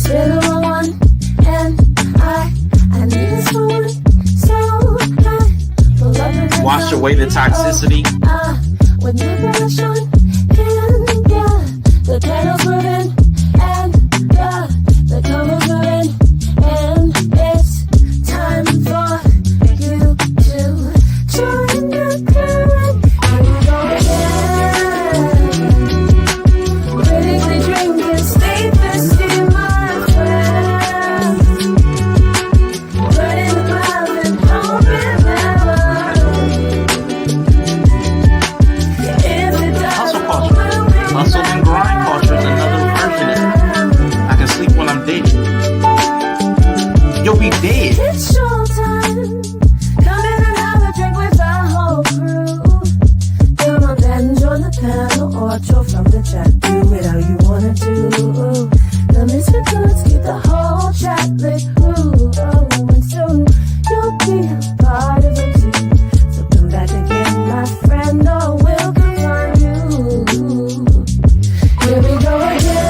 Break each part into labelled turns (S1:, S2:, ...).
S1: been a long one, and I need this for one. So I pull up and
S2: wash away the toxicity.
S1: With my brush on, and the candles were in, and the covers were in, and it's time for you to join the club. Here we go again. Critically drinking, stay thirsty, my friend. Burning the mouth and hoping never.
S2: Hustle and grind culture is another version of it. I can sleep when I'm dead. You'll be dead.
S1: It's showtime. Come in and have a drink with the whole crew. Come on then, join the panel or chill from the chat. Do it how you wanna do. The misfit goods keep the whole chat lit. Ooh, and soon you'll be a part of it too. So come back again, my friend, or we'll come find you. Here we go again.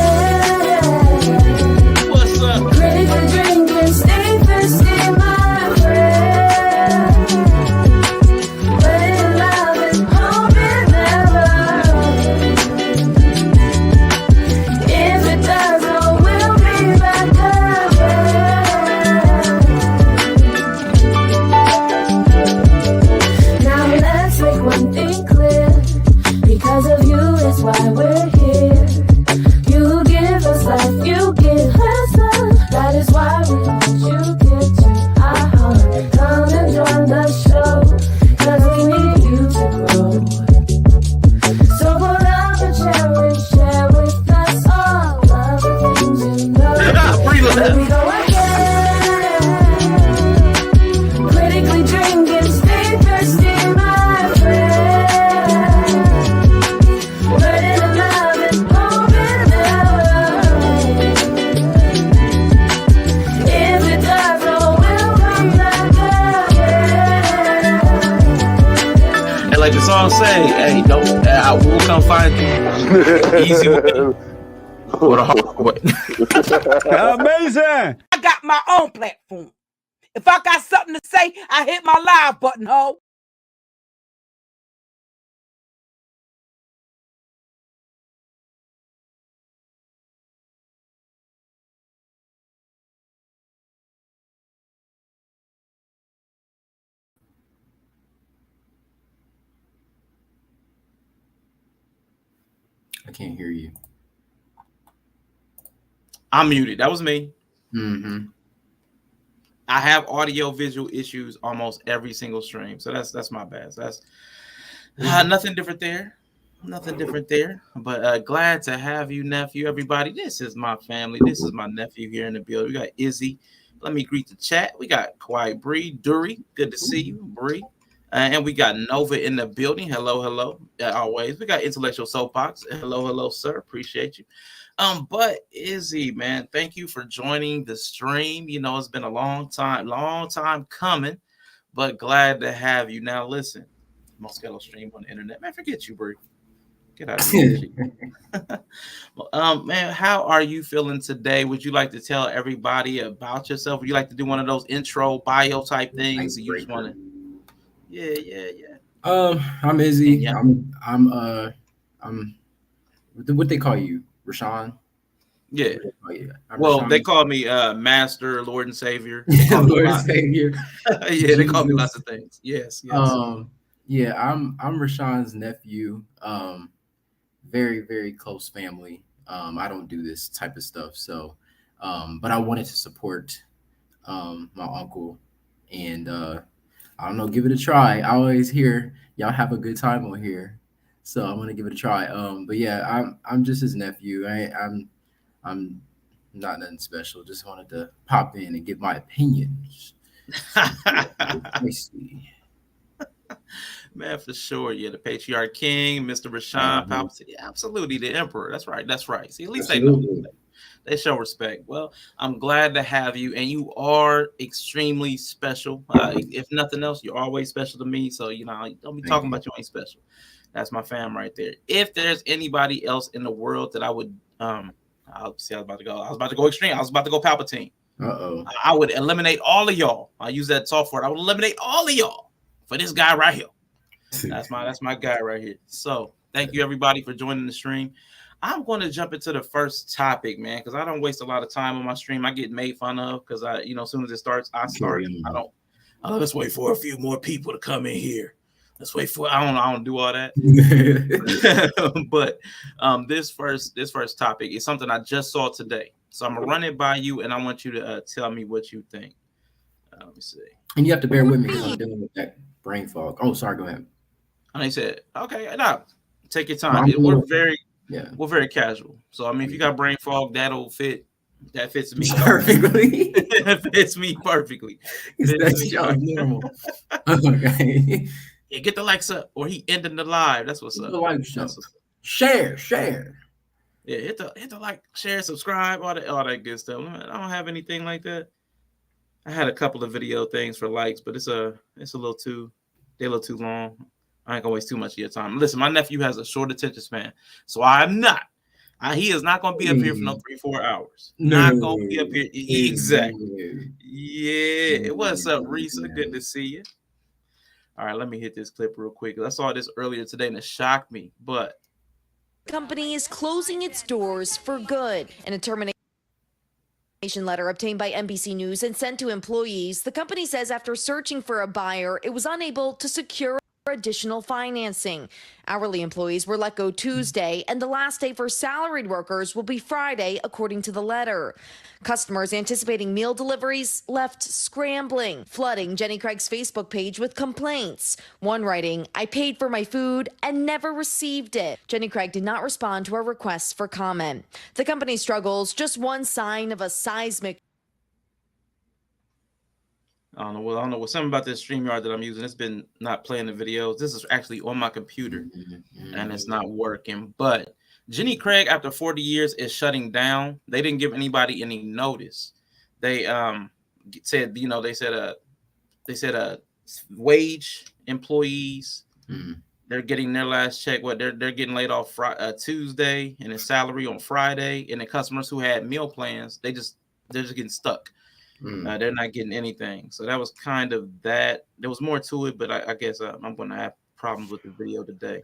S2: What's up?
S1: Critically drinking, stay thirsty, my friend. Burning love and hoping never. If it does, oh, we'll be back again. Now let's make one thing clear. Because of you is why we're here. You give us life, you give us love. That is why we hold you dear to our heart. Come and join the show, 'cause we need you to grow. So pull up a chair and share with us all of the things you know. Here we go again. Critically drinking, stay thirsty, my friend. Burning in love and hoping never. If it does, oh, we'll come back again.
S2: And like the song say, hey, don't, I will come find you. Easy way. Or the hard way.
S3: Amazing.
S4: I got my own platform. If I got something to say, I hit my live button, ho.
S5: I can't hear you.
S2: I'm muted. That was me.
S5: Mm-hmm.
S2: I have audio visual issues almost every single stream, so that's my bad. So that's nothing different there. Nothing different there. But glad to have you, nephew. Everybody, this is my family. This is my nephew here in the building. We got Izzy. Let me greet the chat. We got Quiet Bree, Dury. Good to see you, Bree. And we got Nova in the building. Hello, hello. Always. We got Intellectual Soapbox. Hello, hello, sir. Appreciate you. But Izzy, man, thank you for joining the stream. You know, it's been a long time coming, but glad to have you. Now, listen, most ghetto stream on the internet. Man, forget you, Bree. Get out of here. Man, how are you feeling today? Would you like to tell everybody about yourself? Would you like to do one of those intro bio type things? You just want to, yeah.
S5: I'm Izzy.
S2: Yeah.
S5: I'm what they call you, Rashawn?
S2: Yeah.
S5: Well,
S2: Rashawn. They call me Master, Lord and Savior.
S5: Lord and Savior.
S2: Yeah, they call me lots of things. Yes.
S5: Yeah, I'm Rashawn's nephew. Very, very close family. I don't do this type of stuff, so but I wanted to support my uncle, and I don't know, give it a try. I always hear y'all have a good time on here, so I'm gonna give it a try. But yeah, I'm just his nephew. I'm not nothing special. Just wanted to pop in and give my opinions.
S2: Man, for sure. Yeah, the Patriarch King, Mr. Rashawn Palpatine. Yeah, absolutely, the Emperor. That's right. See, at least absolutely. They know. They show respect. Well, I'm glad to have you, and you are extremely special. If nothing else, you're always special to me. So, you know, don't be talking about you ain't special. That's my fam right there. If there's anybody else in the world that I would I was about to go. I was about to go extreme. I was about to go Palpatine.
S5: Uh-oh.
S2: I would eliminate all of y'all. I use that software. I would eliminate all of y'all for this guy right here. That's my guy right here. So thank you everybody for joining the stream. I'm going to jump into the first topic, man, because I don't waste a lot of time on my stream. I get made fun of because as soon as it starts, I start. I don't. Let's wait for a few more people to come in here. Let's wait for. I don't do all that. But this first topic is something I just saw today. So I'm gonna run it by you, and I want you to tell me what you think. Let me see.
S5: And you have to bear with me because I'm dealing with that brain fog. Oh, sorry. Go ahead.
S2: And he said, "Okay, no, take your time. We're very casual. So I mean, if you got brain fog, that'll fit. That fits me
S5: perfectly.
S2: That fits me perfectly.
S5: That's normal. Okay.
S2: Yeah, get the likes up, or he ended the live. That's what's up.
S5: The live show. Share.
S2: Yeah, hit the like, share, subscribe, all that good stuff. I don't have anything like that. I had a couple of video things for likes, but they're a little too long. I ain't gonna waste too much of your time. Listen, my nephew has a short attention span, so he is not gonna be up here for no 3-4 hours. Not gonna be up here. Exactly. Yeah. What's up, Risa? Good to see you. All right, let me hit this clip real quick. I saw this earlier today and it shocked me, but
S3: company is closing its doors for good. In a termination letter obtained by NBC News and sent to employees, the company says after searching for a buyer, it was unable to secure additional financing. Hourly employees were let go Tuesday, and the last day for salaried workers will be Friday, according to the letter. Customers anticipating meal deliveries left scrambling, flooding Jenny Craig's Facebook page with complaints. One writing, "I paid for my food and never received it." Jenny Craig did not respond to our requests for comment. The company struggles, just one sign of a seismic.
S2: I don't know what something about this StreamYard that I'm using. It's been not playing the videos. This is actually on my computer and it's not working. But Jenny Craig, after 40 years, is shutting down. They didn't give anybody any notice. They said, they said wage employees. They're getting their last check. They're getting laid off Tuesday, and his salary on Friday. And the customers who had meal plans, they're just getting stuck. They're not getting anything. So that was kind of that. There was more to it, but I guess I'm going to have problems with the video today.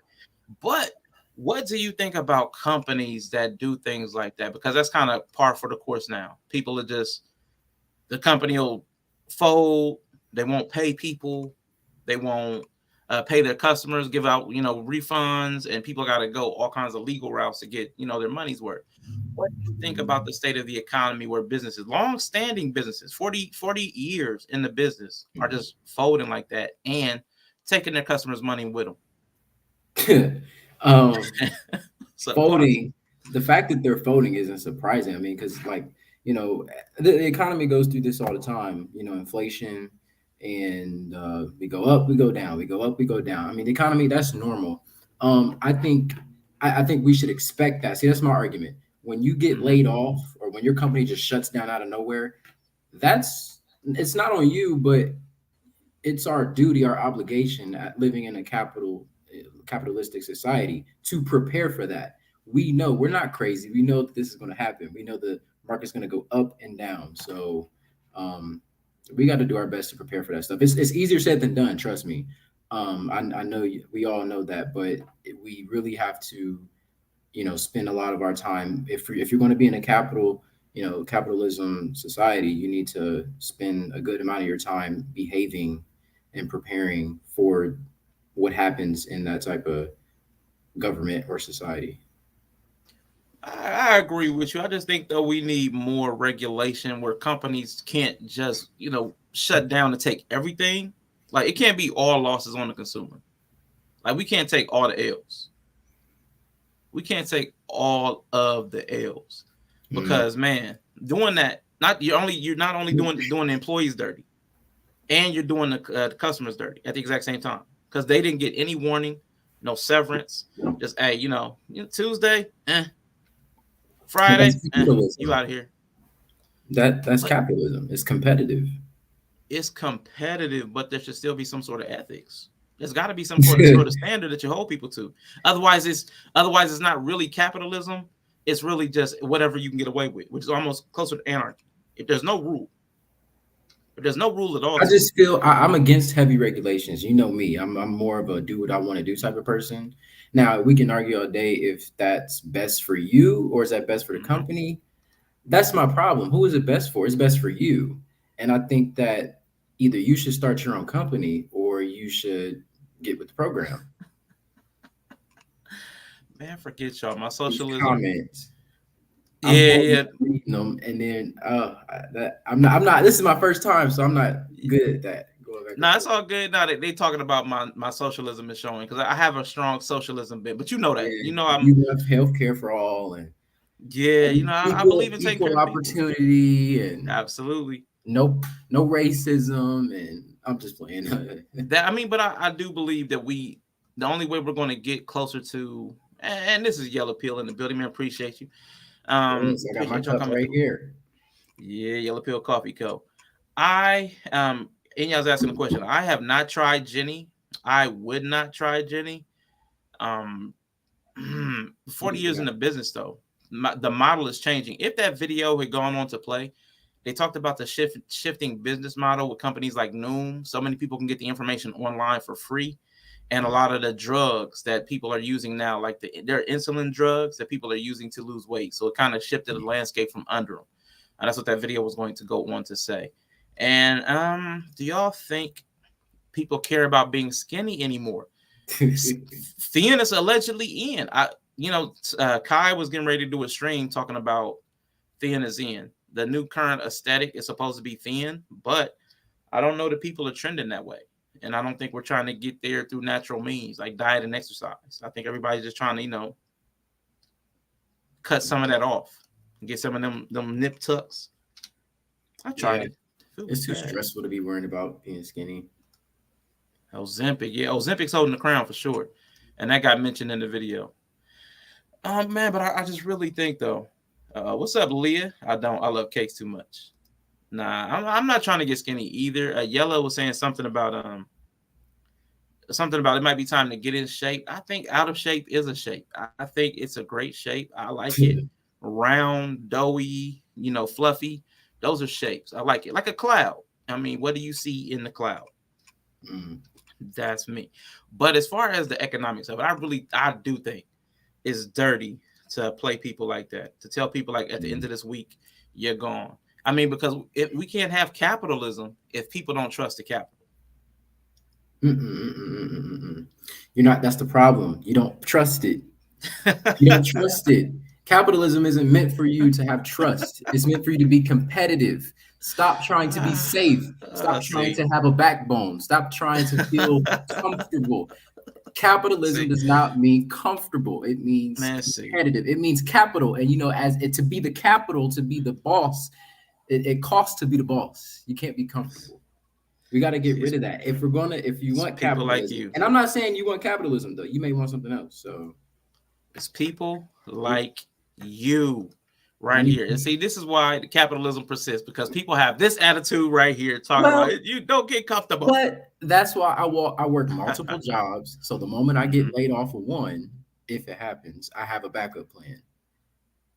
S2: But what do you think about companies that do things like that? Because that's kind of par for the course now. People are the company will fold. They won't pay people. They won't pay their customers, give out, refunds, and people got to go all kinds of legal routes to get, their money's worth. What do you think about the state of the economy where businesses, long-standing businesses, 40 years in the business, are just folding like that and taking their customers' money with them?
S5: Folding. The fact that they're folding isn't surprising. I mean, because the economy goes through this all the time. Inflation, and we go up, we go down, we go up, we go down. I mean, the economy, that's normal. I think we should expect that. See, that's my argument. When you get laid off or when your company just shuts down out of nowhere, it's not on you, but it's our duty, our obligation at living in a capitalistic society to prepare for that. We know we're not crazy. We know that this is going to happen. We know the market's going to go up and down. So we got to do our best to prepare for that stuff. It's easier said than done. Trust me. I know we all know that, but we really have to, spend a lot of our time. If you're going to be in a capitalism society, you need to spend a good amount of your time behaving and preparing for what happens in that type of government or society.
S2: I agree with you. I just think, though, we need more regulation where companies can't just, shut down and take everything. Like, it can't be all losses on the consumer. Like, we can't take all the L's. We can't take all of the L's because, man, doing that, you're not only doing the employees dirty, and you're doing the customers dirty at the exact same time because they didn't get any warning, no severance. Just Tuesday, Friday, you out of here.
S5: That's capitalism. It's competitive.
S2: It's competitive, but there should still be some sort of ethics. There's got to be some sort of standard that you hold people to. Otherwise, it's not really capitalism. it's really just whatever you can get away with, which is almost closer to anarchy. If there's no rule, at all,
S5: I just feel I'm against heavy regulations. You know me. I'm more of a do what I want to do type of person. Now we can argue all day if that's best for you or is that best for the company. That's my problem. Who is it best for? It's best for you. And I think that either you should start your own company or you should get with the program.
S2: man, forget y'all. My
S5: These
S2: socialism.
S5: comments.
S2: Yeah.
S5: Reading them, and then I'm not. This is my first time, so I'm not good at that.
S2: No, it's all good. Now they talking about my socialism is showing because I have a strong socialism bit, but you know that.
S5: Yeah,
S2: You know I'm.
S5: You have healthcare for all, and
S2: You know I believe in taking care
S5: equal
S2: of people.
S5: opportunity, and
S2: Absolutely.
S5: no racism, and I'm just playing.
S2: That I mean, but I do believe that the only way we're going to get closer to, and this is Yellow Pill in the building, man. Appreciate you.
S5: Yes, I got my cup right here.
S2: Yeah, Yellow Pill Coffee Co. Inya's asking a question. I have not tried Jenny. I would not try Jenny. 40 years in the business though, the model is changing. If that video had gone on to play, they talked about the shifting business model with companies like Noom. So many people can get the information online for free. And a lot of the drugs that people are using now, like their insulin drugs that people are using to lose weight. So it kind of shifted the landscape from under them. And that's what that video was going to go on to say. And do y'all think people care about being skinny anymore? Thin is allegedly in. Kai was getting ready to do a stream talking about thin is in. The new current aesthetic is supposed to be thin, but I don't know that people are trending that way. And I don't think we're trying to get there through natural means like diet and exercise. I think everybody's just trying to, cut some of that off and get some of them nip tucks. I tried it.
S5: It's too stressful to be worrying about being skinny.
S2: Ozempic. Yeah, Ozempic's holding the crown for sure. And that got mentioned in the video. Man, but I just really think though. What's up, Leah? I love cakes too much. Nah, I'm not trying to get skinny either. Yellow was saying something about it might be time to get in shape. I think out of shape is a shape. I think it's a great shape. I like it. Round, doughy, fluffy. Those are shapes. I like it. Like a cloud. I mean, what do you see in the cloud? That's me. But as far as the economics of it, I do think it's dirty to play people like that. To tell people like at the end of this week, you're gone. I mean, because we can't have capitalism if people don't trust the capital.
S5: You're not. That's the problem. You don't trust it. You don't trust it. Capitalism isn't meant for you to have trust. It's meant for you to be competitive. Stop trying to be safe. Stop trying to have a backbone. Stop trying to feel comfortable. Capitalism does not mean comfortable. It means competitive. It means capital. And to be the capital, to be the boss, it costs to be the boss. You can't be comfortable. We got to get rid of that. If you want capitalism,
S2: like you.
S5: And I'm not saying you want capitalism though. You may want something else. So
S2: it's people like you right here. And see, this is why the capitalism persists, because people have this attitude right here talking about you don't get comfortable.
S5: But that's why I work multiple jobs. So the moment I get laid off of one, if it happens, I have a backup plan.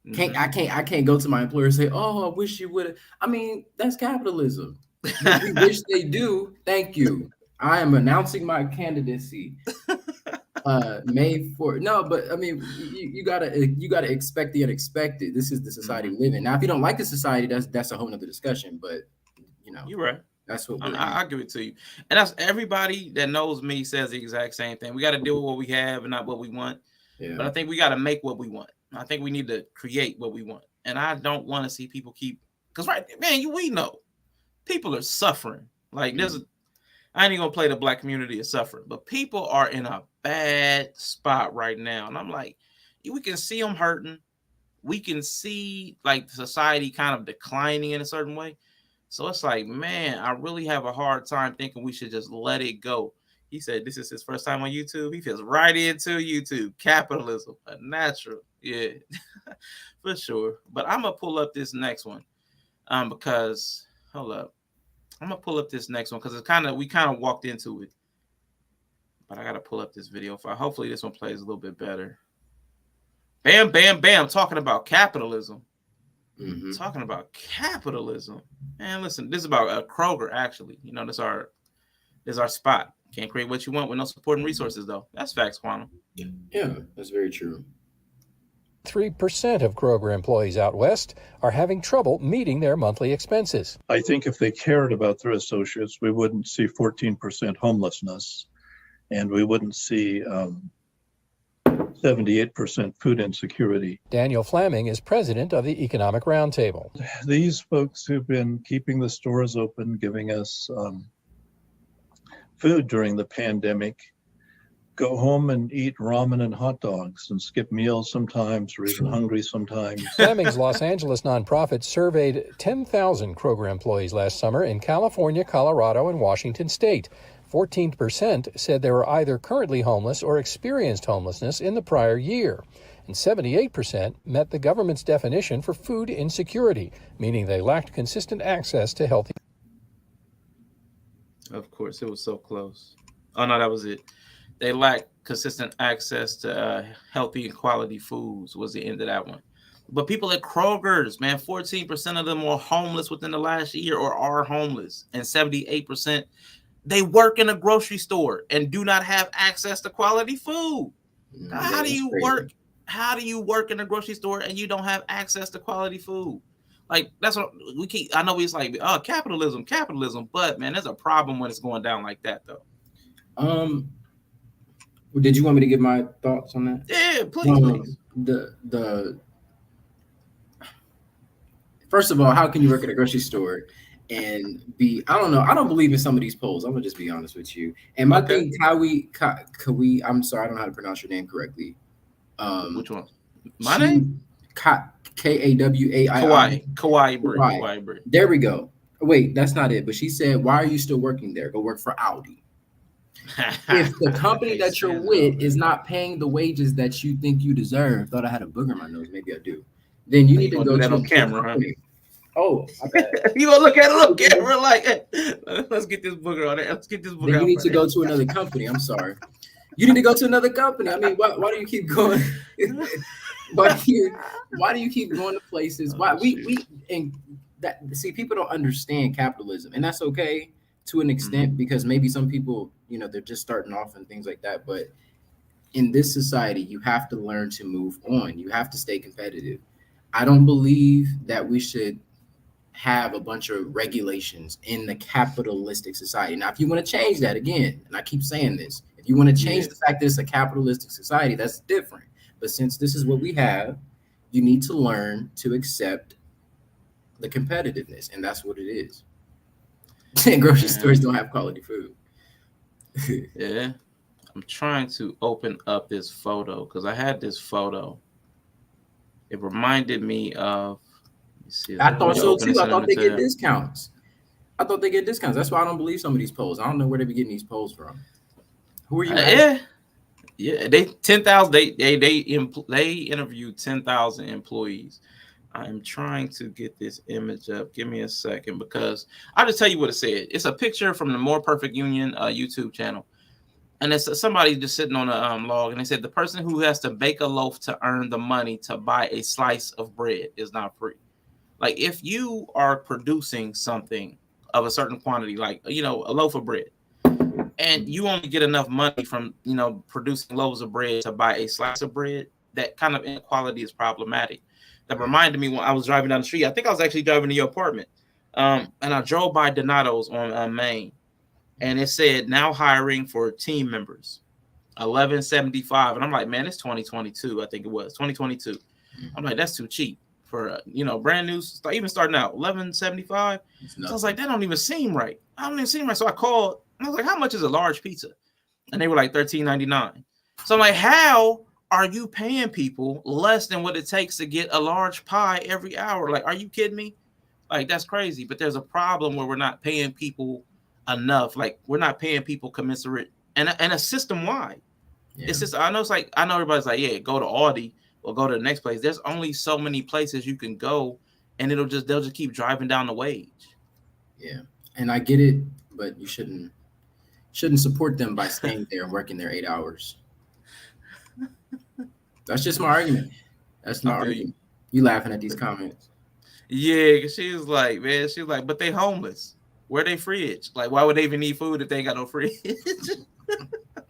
S5: I can't go to my employer and say, "Oh, I wish you would have." I mean, that's capitalism. We wish they do. Thank you. I am announcing my candidacy. May 4th. No, but I mean, you gotta expect the unexpected. This is the society we live in. Now, if you don't like the society, that's a whole nother discussion. But
S2: you're right.
S5: That's what
S2: I'll give it to you. And that's everybody that knows me says the exact same thing. We got to deal with what we have and not what we want. Yeah. But I think we got to make what we want. I think we need to create what we want. And I don't want to see people because we know people are suffering. Like I ain't even gonna play the black community is suffering, but people are in a bad spot right now. And I'm like, we can see them hurting. We can see like society kind of declining in a certain way. So it's like, man, I really have a hard time thinking we should just let it go. He said this is his first time on YouTube. He fits right into YouTube. Capitalism, a natural. Yeah, for sure. But I'm going to pull up this next one because, hold up. I'm going to pull up this next one because we kind of walked into it. But I got to pull up this video file. Hopefully this one plays a little bit better. Bam, bam, bam. Talking about capitalism.
S5: Mm-hmm.
S2: Talking about capitalism. Man, listen, this is about Kroger, actually. You know, this is our spot. Can't create what you want with no supporting resources, though. That's facts, Quantum.
S5: Yeah, that's very true.
S6: 3% of Kroger employees out west are having trouble meeting their monthly expenses.
S7: I think if they cared about their associates, we wouldn't see 14% homelessness, and we wouldn't see 78% food insecurity.
S6: Daniel Flaming is president of the Economic Roundtable.
S7: These folks who've been keeping the stores open, giving us food during the pandemic, go home and eat ramen and hot dogs and skip meals sometimes, or even hungry sometimes.
S6: Flaming's Los Angeles nonprofit surveyed 10,000 Kroger employees last summer in California, Colorado, and Washington state. 14% said they were either currently homeless or experienced homelessness in the prior year. And 78% met the government's definition for food insecurity, meaning they lacked consistent access to healthy.
S2: Of course, it was so close. Oh, no, that was it. They lack consistent access to healthy and quality foods was the end of that one. But people at Kroger's, man, 14% of them were homeless within the last year or are homeless. And 78%, they work in a grocery store and do not have access to quality food. How do you work? How do you work in a grocery store and you don't have access to quality food? Like, that's what we keep. I know it's like, oh, capitalism. But, man, there's a problem when it's going down like that, though.
S5: Did you want me to give my thoughts on that?
S2: Yeah, please.
S5: The first of all, how can you work at a grocery store and be? I don't know. I don't believe in some of these polls. I'm gonna just be honest with you. And my thing, Kawi, I'm sorry, I don't know how to pronounce your name correctly.
S2: Which one? My name?
S5: Kawai.
S2: Kawai.
S5: There we go. Wait, that's not it. But she said, "Why are you still working there? Go work for Audi." If the company that you're with is not paying the wages that you think you deserve, thought I had a booger in my nose, maybe I do. Then you need to go to
S2: on camera, huh?
S5: Oh,
S2: you gonna look at it on camera like, hey, let's get this booger on there. Let's get this booger.
S5: Then you need to go to another company. I'm sorry. You need to go to another company. I mean, why do you keep going? why do you keep going to places? Why people don't understand capitalism, and that's okay to an extent, because maybe some people, they're just starting off and things like that. But in this society, you have to learn to move on. You have to stay competitive. I don't believe that we should have a bunch of regulations in the capitalistic society. Now, if you want to change that, again, and I keep saying this, if you want to change the fact that it's a capitalistic society, that's different. But since this is what we have, you need to learn to accept the competitiveness, and that's what it is. And grocery stores don't have quality food.
S2: Yeah. I'm trying to open up this photo because I had this photo. It reminded me of.
S5: I thought so too. I thought they get discounts. That's why I don't believe some of these polls. I don't know where they be getting these polls from. Who are you?
S2: Yeah. They 10,000. They interviewed 10,000 employees. I'm trying to get this image up. Give me a second, because I'll just tell you what it said. It's a picture from the More Perfect Union YouTube channel. And it's somebody just sitting on a log, and they said the person who has to bake a loaf to earn the money to buy a slice of bread is not free. Like, if you are producing something of a certain quantity, like, a loaf of bread, and you only get enough money from, producing loaves of bread to buy a slice of bread, that kind of inequality is problematic. That reminded me when I was driving down the street. I think I was actually driving to your apartment. And I drove by Donato's on Main. And it said, now hiring for team members, $11.75. And I'm like, man, it's 2022. I think it was 2022. I'm like, that's too cheap for, brand new, even starting out, $11.75. So I was like, that don't even seem right. So I called, and I was like, how much is a large pizza? And they were like $13.99. So I'm like, how are you paying people less than what it takes to get a large pie every hour? Like, are you kidding me? Like, that's crazy. But there's a problem where we're not paying people enough. Like, we're not paying people commensurate, and a system wide. Yeah. It's just, I know everybody's like, yeah, go to Audi or go to the next place. There's only so many places you can go, and they'll just keep driving down the wage.
S5: Yeah, and I get it, but you shouldn't support them by staying there and working there 8 hours. That's just my argument. That's
S2: I
S5: my
S2: feel you.
S5: argument. You laughing at these comments?
S2: Yeah, 'cause she was like, man, she was like, but they homeless. Where they fridge? Like, why would they even need food if they ain't got no fridge?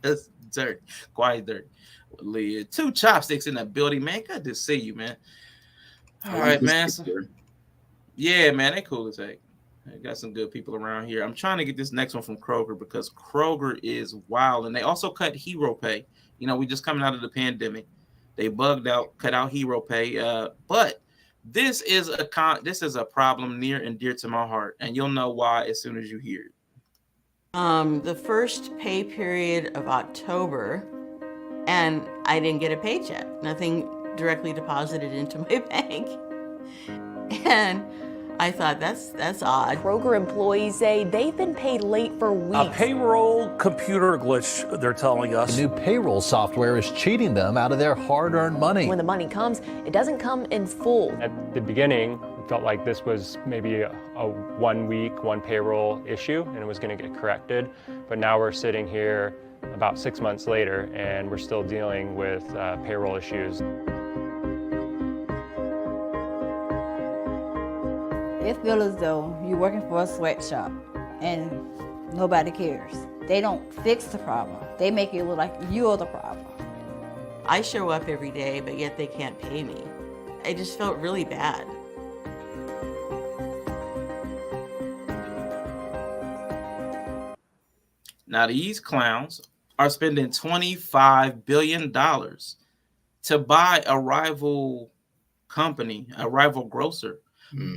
S2: That's dirty, quite dirty. Leah, 2 chopsticks in the building, man. Good to see you, man. All right, man. So, yeah, man, they cool as heck. I got some good people around here. I'm trying to get this next one from Kroger because Kroger is wild, and they also cut hero pay. You know, we just coming out of the pandemic. They bugged out, cut out hero pay. But this is a problem near and dear to my heart, and you'll know why as soon as you hear it.
S8: The first pay period of October, and I didn't get a paycheck. Nothing directly deposited into my bank. And I thought that's odd.
S3: Kroger employees say they've been paid late for weeks.
S9: A payroll computer glitch, they're telling us.
S10: The new payroll software is cheating them out of their hard-earned money.
S3: When the money comes, it doesn't come in full.
S11: At the beginning, it felt like this was maybe a 1 week, one payroll issue, and it was going to get corrected. But now we're sitting here about 6 months later, and we're still dealing with payroll issues.
S12: It feels as though you're working for a sweatshop and nobody cares. They don't fix the problem. They make it look like you're the problem.
S8: I show up every day, but yet they can't pay me. I just felt really bad.
S2: Now, these clowns are spending $25 billion to buy a rival company, a rival grocer.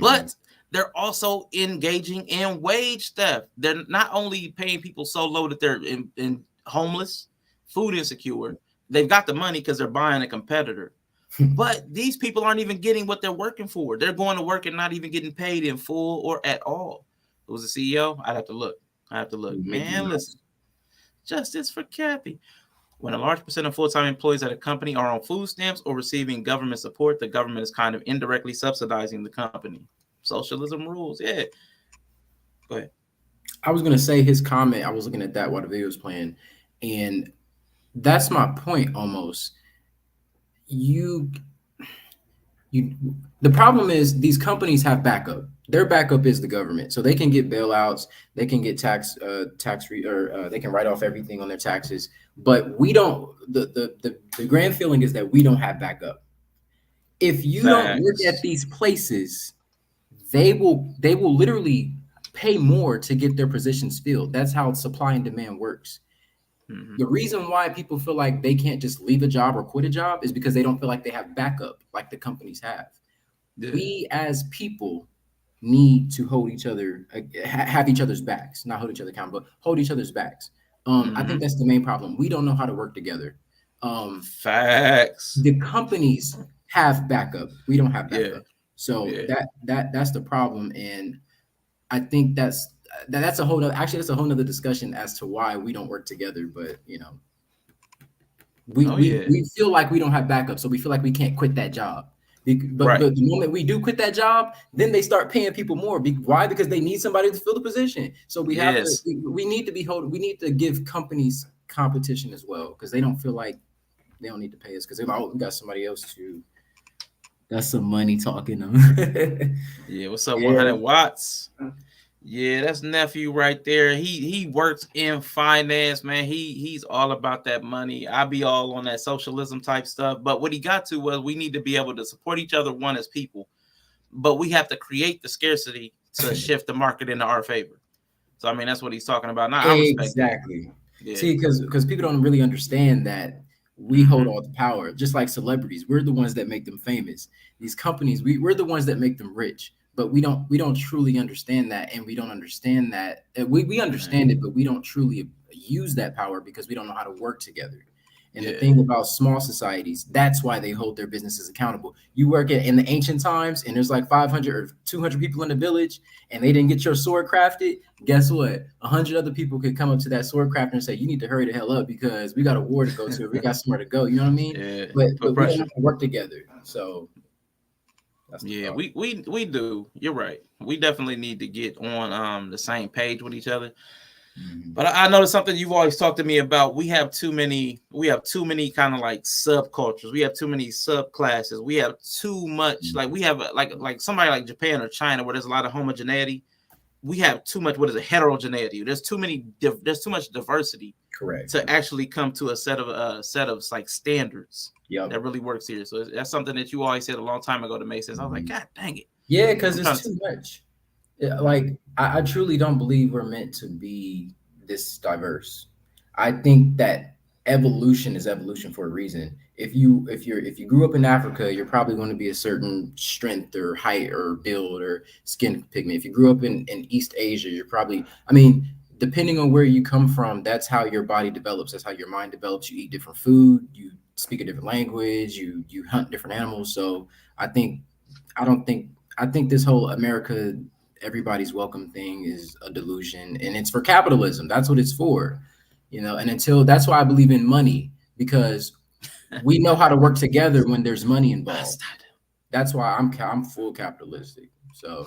S2: But they're also engaging in wage theft. They're not only paying people so low that they're in homeless, food insecure. They've got the money because they're buying a competitor. But these people aren't even getting what they're working for. They're going to work and not even getting paid in full or at all. It was the CEO. I'd have to look. Man, listen. Justice for Kathy. When a large percent of full-time employees at a company are on food stamps or receiving government support, the government is kind of indirectly subsidizing the company. Socialism rules. Yeah. Go ahead.
S5: I was gonna say his comment. I was looking at that while the video was playing, and that's my point almost. The problem is these companies have backup. Their backup is the government, so they can get bailouts, they can get they can write off everything on their taxes. But we don't. The grand feeling is that we don't have backup. If you don't work at these places, they will literally pay more to get their positions filled. That's how supply and demand works. The reason why people feel like they can't just leave a job or quit a job is because they don't feel like they have backup like the companies have. Yeah. We as people need to hold each other, have each other's backs, not hold each other accountable, but hold each other's backs. I think that's the main problem. We don't know how to work together.
S2: Facts.
S5: The companies have backup. We don't have backup. So that's the problem. And I think that's a whole nother discussion as to why we don't work together. But you know, we feel like we don't have backup, so we feel like we can't quit that job. But the moment we do quit that job, then they start paying people more. Why? Because they need somebody to fill the position. So we have we need to give companies competition as well, because they don't feel like they don't need to pay us because we got somebody else to. That's some money talking.
S2: Yeah, what's up, 100 watts? Yeah, that's Nephew right there. He works in finance, man. He's all about that money. I be all on that socialism type stuff. But what he got to was we need to be able to support each other, one as people, but we have to create the scarcity to shift the market into our favor. So I mean, that's what he's talking about. Now,
S5: exactly. Yeah. See, because people don't really understand that we hold all the power, just like celebrities. We're the ones that make them famous. These companies, we're the ones that make them rich. But we don't truly understand that, and we don't understand that we understand it, but we don't truly use that power because we don't know how to work together. And the thing about small societies, that's why they hold their businesses accountable. You work in the ancient times, and there's like 500 or 200 people in the village, and they didn't get your sword crafted. Guess what? 100 other people could come up to that sword crafter and say, "You need to hurry the hell up because we got a war to go to. We got somewhere to go." You know what I mean?
S2: Yeah.
S5: But we don't have to work together. So.
S2: Yeah, we do. You're right. We definitely need to get on the same page with each other. But I noticed something you've always talked to me about. We have too many kind of like subcultures. We have too many subclasses. We have too much, like we have like somebody like Japan or China where there's a lot of homogeneity. We have too much, what is it, heterogeneity. There's too much diversity.
S5: Correct.
S2: To actually come to a set of like standards that really works here. So that's something that you always said a long time ago to Mason. I was like, God dang it.
S5: Yeah, because it's too much. Like I truly don't believe we're meant to be this diverse. I think that evolution is evolution for a reason. If you grew up in Africa, you're probably going to be a certain strength or height or build or skin pigment. If you grew up in East Asia, you're probably, I mean, depending on where you come from, that's how your body develops. That's how your mind develops. You eat different food, you speak a different language, you hunt different animals. So I think this whole America, everybody's welcome thing is a delusion, and it's for capitalism. That's what it's for, and that's why I believe in money, because we know how to work together when there's money involved. That's why I'm full capitalistic. So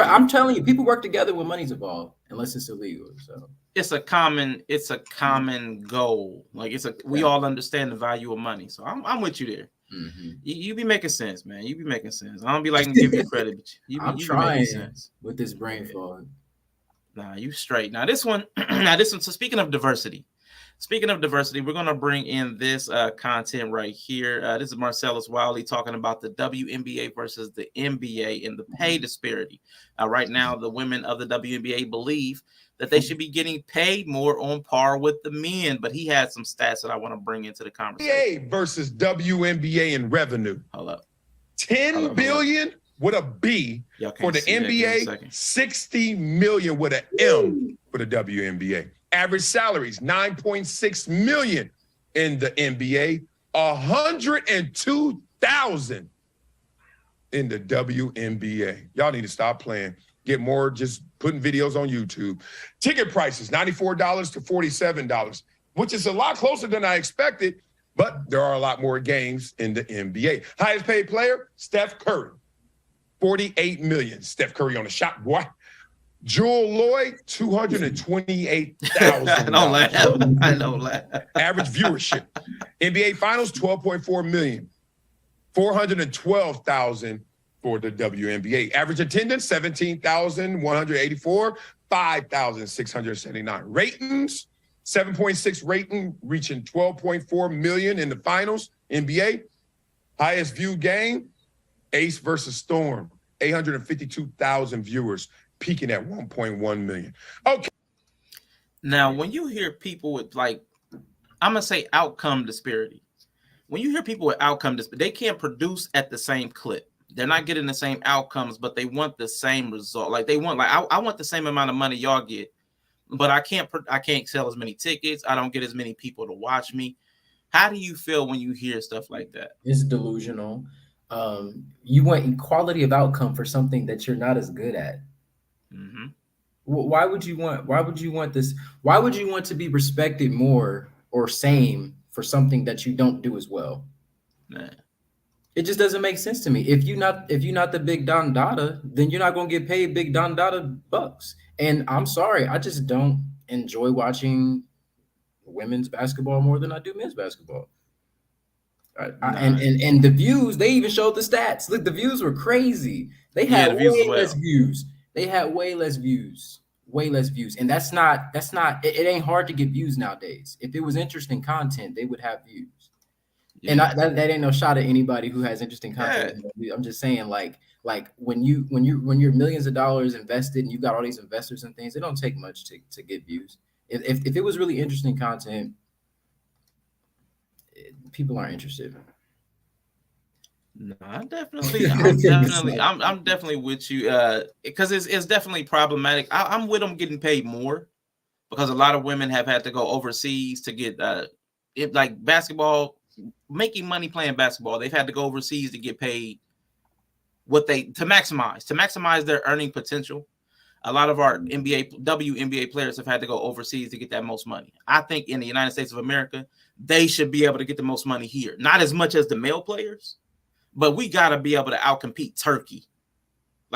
S5: I'm telling you, people work together when money's involved, unless it's illegal. So
S2: it's a common goal. Like we all understand the value of money. So I'm with you there. You be making sense, man. You be making sense. I don't be liking to give you credit, but
S5: I'm
S2: you
S5: trying
S2: be making sense
S5: with this brain fog.
S2: Nah, you straight. Now this one. So speaking of diversity, we're gonna bring in this content right here. This is Marcellus Wiley talking about the WNBA versus the NBA and the pay disparity. Right now, the women of the WNBA believe that they should be getting paid more on par with the men, but he had some stats that I want to bring into the conversation.
S13: NBA versus WNBA in revenue.
S2: Hold up.
S13: 10 billion with a B for the NBA, 60 million with an M for the WNBA. Average salaries, 9.6 million in the NBA, 102,000 in the WNBA. Y'all need to stop playing. Get more just putting videos on YouTube. Ticket prices, $94 to $47, which is a lot closer than I expected, but there are a lot more games in the NBA. Highest paid player, Steph Curry, 48 million. Steph Curry on the shot, boy. Jewel Lloyd, 228,000.
S2: I don't laugh.
S13: Average viewership. NBA Finals, 12.4 million. 412,000 for the WNBA. Average attendance, 17,184. 5,679. Ratings, 7.6 rating, reaching 12.4 million in the finals. NBA. Highest viewed game, Ace versus Storm. 852,000 viewers, peaking at 1.1 million. Okay.
S2: Now, when you hear people with I'm gonna say outcome disparity. When you hear people with outcome disparity, they can't produce at the same clip. They're not getting the same outcomes, but they want the same result. I want the same amount of money y'all get, but I can't sell as many tickets. I don't get as many people to watch me. How do you feel when you hear stuff like that?
S5: It's delusional. You want equality of outcome for something that you're not as good at.
S2: Mm-hmm.
S5: Why would you want this? Why would you want to be respected more or same for something that you don't do as well?
S2: Nah.
S5: It just doesn't make sense to me. If you're not the big Don Dada, then you're not gonna get paid big Don Dada bucks. And I'm sorry, I just don't enjoy watching women's basketball more than I do men's basketball. And the views, they even showed the stats. Look, the views were crazy. They had way less views. They had way less views. And that's not it ain't hard to get views nowadays. If it was interesting content, they would have views. Yeah. And that ain't no shot at anybody who has interesting content. Yeah. I'm just saying, like when you're millions of dollars invested and you got all these investors and things, it don't take much to get views. If it was really interesting content, people aren't interested.
S2: No, I'm definitely with you because it's definitely problematic. I'm with them getting paid more because a lot of women have had to go overseas to get basketball, making money playing basketball. They've had to go overseas to get paid to maximize their earning potential. A lot of our WNBA players have had to go overseas to get that most money. I think in the United States of America, they should be able to get the most money here. Not as much as the male players, but we got to be able to outcompete Turkey.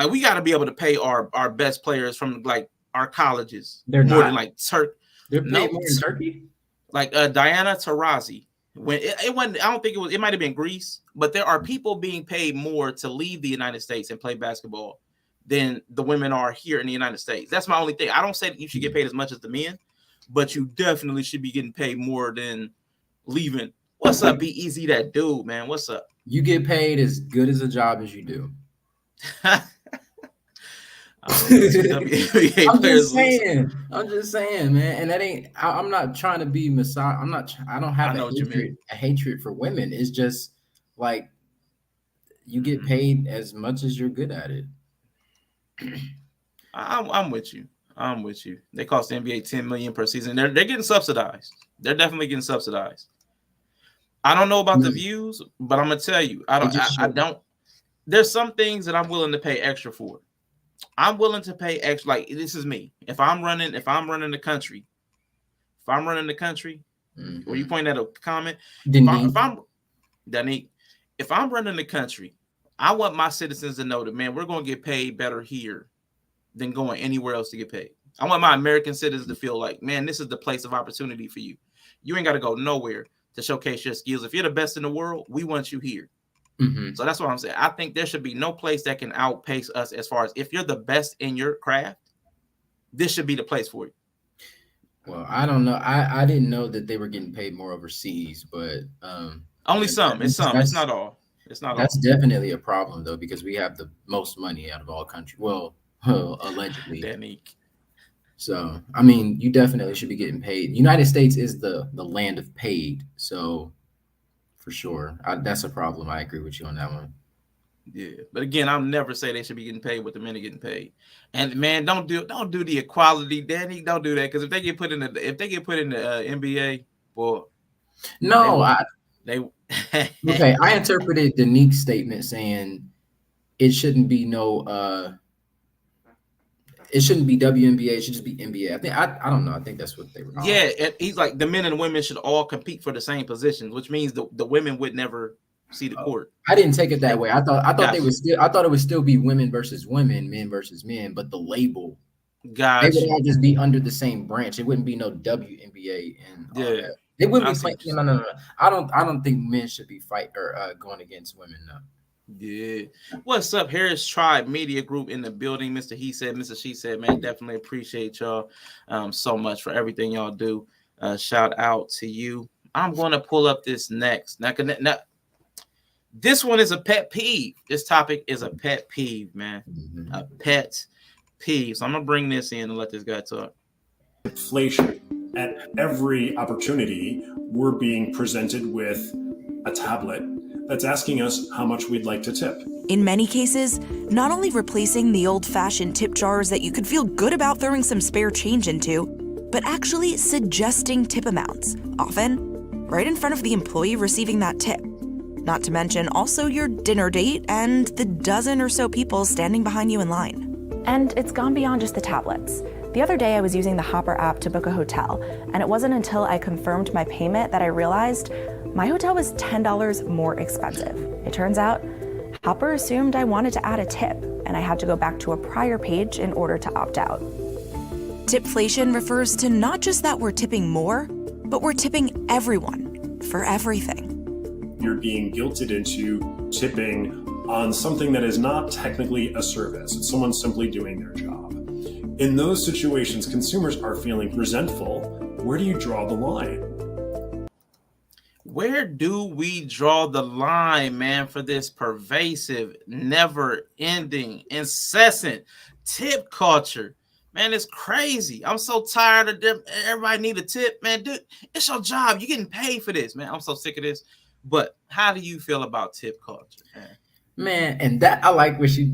S2: We got to be able to pay our best players from our colleges.
S5: They're
S2: more
S5: not?
S2: than like Turk.
S5: They're paid more in Turkey?
S2: Like Diana Taurasi. When it wasn't, I don't think it was, it might have been Greece, but there are people being paid more to leave the United States and play basketball than the women are here in the United States. That's my only thing. I don't say that you should get paid as much as the men, but you definitely should be getting paid more than leaving. What's up, Be Easy, that dude, man? What's up?
S5: You get paid as good as a job as you do. I'm just saying, man. And that ain't. I'm not trying to be I don't have a hatred for women. It's just like you get paid as much as you're good at it.
S2: I'm with you. I'm with you. They cost the NBA $10 million per season. They're getting subsidized. They're definitely getting subsidized. I don't know about the views, but I'm gonna tell you, I don't. There's some things that I'm willing to pay extra for. I'm willing to pay extra. Like, this is me. If I'm running the country, or you point at a comment, if I'm running the country, I want my citizens to know that, man, we're going to get paid better here than going anywhere else to get paid. I want my American citizens to feel like, man, this is the place of opportunity for you. You ain't got to go nowhere to showcase your skills. If you're the best in the world, we want you here. So that's what I'm saying. I think there should be no place that can outpace us as far as if you're the best in your craft, this should be the place for you.
S5: Well, I don't know. I didn't know that they were getting paid more overseas, but
S2: only some. It's some. It's not all. It's not all.
S5: That's definitely a problem though, because we have the most money out of all countries. Well, allegedly. So I mean, you definitely should be getting paid. United States is the land of paid. So for sure, that's a problem. I agree with you on that one.
S2: Yeah, but again, I'll never say they should be getting paid what the men are getting paid. And man, don't do the equality, Danny. Don't do that, because if they get put in the NBA, well,
S5: no, okay. I interpreted Danique's statement saying it shouldn't be it shouldn't be WNBA. It should just be NBA. I don't know. I think that's what they were.
S2: Yeah, he's like, the men and the women should all compete for the same positions, which means the women would never see the court.
S5: I didn't take it that way. I thought they would still. I thought it would still be women versus women, men versus men, but the label, they would all just be under the same branch. It wouldn't be no WNBA and all that. They wouldn't be playing. No. I don't think men should be going against women. No.
S2: Yeah. What's up? Harris Tribe Media Group in the building. Mr. He Said, Mr. She Said, man, definitely appreciate y'all so much for everything y'all do. Shout out to you. I'm going to pull up this next. Now, this one is a pet peeve. This topic is a pet peeve, man. A pet peeve. So I'm going to bring this in and let this guy talk.
S14: Inflation. At every opportunity, we're being presented with a tablet that's asking us how much we'd like to tip.
S15: In many cases, not only replacing the old-fashioned tip jars that you could feel good about throwing some spare change into, but actually suggesting tip amounts, often right in front of the employee receiving that tip. Not to mention also your dinner date and the dozen or so people standing behind you in line.
S16: And it's gone beyond just the tablets. The other day I was using the Hopper app to book a hotel, and it wasn't until I confirmed my payment that I realized my hotel was $10 more expensive. It turns out Hopper assumed I wanted to add a tip, and I had to go back to a prior page in order to opt out.
S15: Tipflation refers to not just that we're tipping more, but we're tipping everyone for everything.
S14: You're being guilted into tipping on something that is not technically a service. It's someone simply doing their job. In those situations, consumers are feeling resentful. Where do you draw the line?
S2: Where do we draw the line, man, for this pervasive, never-ending, incessant tip culture? Man, it's crazy. I'm so tired of them. Everybody need a tip, man. Dude, it's your job. You're getting paid for this, man. I'm so sick of this. But how do you feel about tip culture, man?
S5: Man, and that I like what she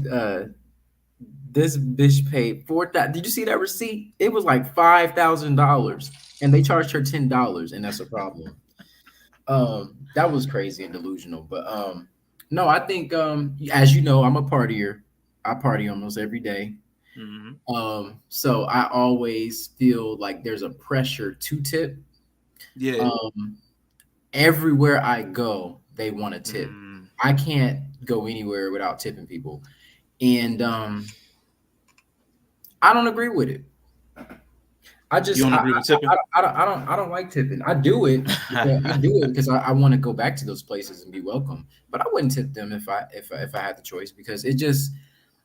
S5: this bitch paid $4,000. Did you see that receipt? It was like $5,000, and they charged her $10, and that's a problem. That was crazy and delusional. But no, I think as you know, I'm a partier. I party almost every day.
S2: Mm-hmm.
S5: So I always feel like there's a pressure to tip.
S2: Yeah.
S5: Everywhere I go, they want to tip. I can't go anywhere without tipping people. And I don't agree with it.
S2: You don't agree with tipping?
S5: I don't like tipping. I do it. I do it because I want to go back to those places and be welcome. But I wouldn't tip them if I had the choice, because it just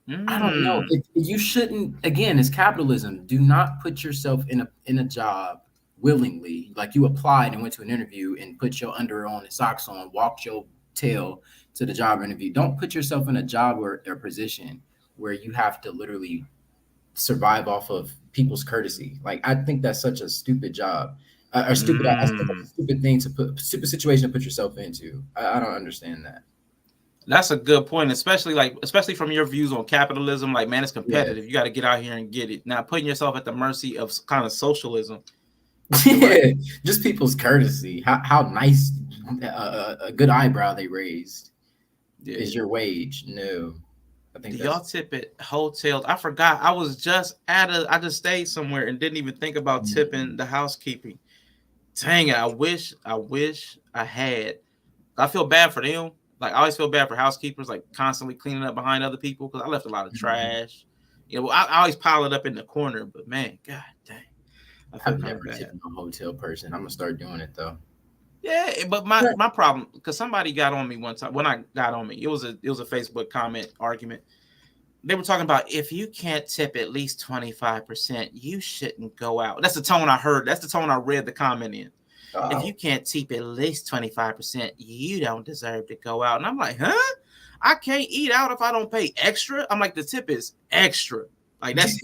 S5: I don't know. You shouldn't. Again, it's capitalism. Do not put yourself in a job willingly. Like you applied and went to an interview and put your underwear on and socks on, walked your tail to the job interview. Don't put yourself in a job or position where you have to literally survive off of people's courtesy. Like I think that's such a stupid job, or stupid. I think that's a stupid thing to put, stupid situation to put yourself into. I don't understand that.
S2: That's a good point, especially from your views on capitalism. Like, man, it's competitive. You got to get out here and get it. Now, putting yourself at the mercy of kind of socialism.
S5: Yeah, just people's courtesy. How nice a good eyebrow they raised is your wage. No, I think
S2: do y'all tip at hotels? I forgot. I just stayed somewhere and didn't even think about tipping the housekeeping. Dang it! I wish I had. I feel bad for them. Like, I always feel bad for housekeepers, like constantly cleaning up behind other people, because I left a lot of trash. You know, I always pile it up in the corner, but man, god dang.
S5: I've never tipped a hotel person. I'm gonna start doing it though.
S2: Yeah, but my problem, because somebody got on me one time. When I got on me, it was a Facebook comment argument. They were talking about, if you can't tip at least 25%, you shouldn't go out. That's the tone I heard. That's the tone I read the comment in. If you can't tip at least 25%, you don't deserve to go out. And I'm like, huh? I can't eat out if I don't pay extra. I'm like, the tip is extra. Like, that's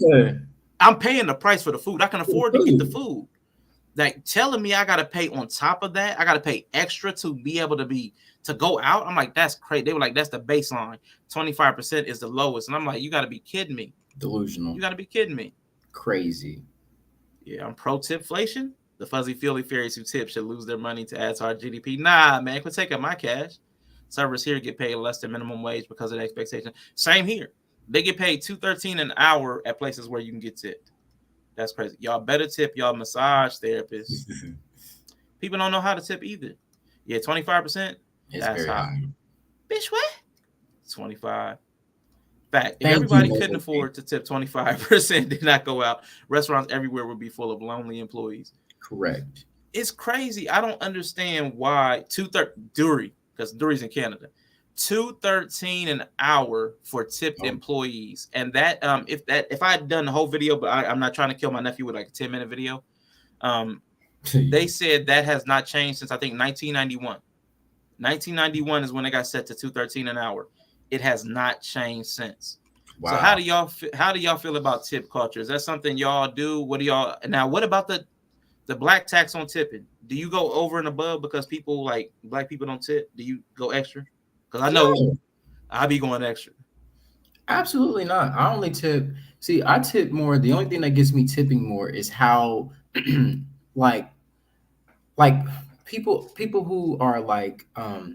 S2: I'm paying the price for the food. I can afford to get the food. Like, telling me I gotta pay on top of that, I gotta pay extra to be able to go out. I'm like, that's crazy. They were like, that's the baseline. 25% is the lowest. And I'm like, you gotta be kidding me.
S5: Delusional.
S2: You gotta be kidding me.
S5: Crazy.
S2: Yeah, I'm pro tipflation. The fuzzy feely fairies who tip should lose their money to add to our GDP. Nah, man, quit taking my cash. Servers here get paid less than minimum wage because of the expectation. Same here. They get paid $2.13 an hour at places where you can get tipped. That's crazy. Y'all better tip y'all massage therapists. People don't know how to tip either. Yeah, 25%. That's high. Bitch, what? 25. Fact. If everybody couldn't afford to tip 25%, did not go out, restaurants everywhere would be full of lonely employees.
S5: Correct.
S2: It's crazy. I don't understand why Dury, because Dury's in Canada, $2.13 an hour for tipped employees. And that if I had done the whole video, but I'm not trying to kill my nephew with like a 10-minute video. They said that has not changed since I think 1991. 1991 is when it got set to $2.13 an hour. It has not changed since. Wow. So how do y'all feel about tip culture? Is that something y'all do? What do y'all now? What about the black tax on tipping? Do you go over and above because people like black people don't tip? Do you go extra? Because I know I be going extra.
S5: Absolutely not. I only tip. See, I tip more. The only thing that gets me tipping more is how, like people who are like, I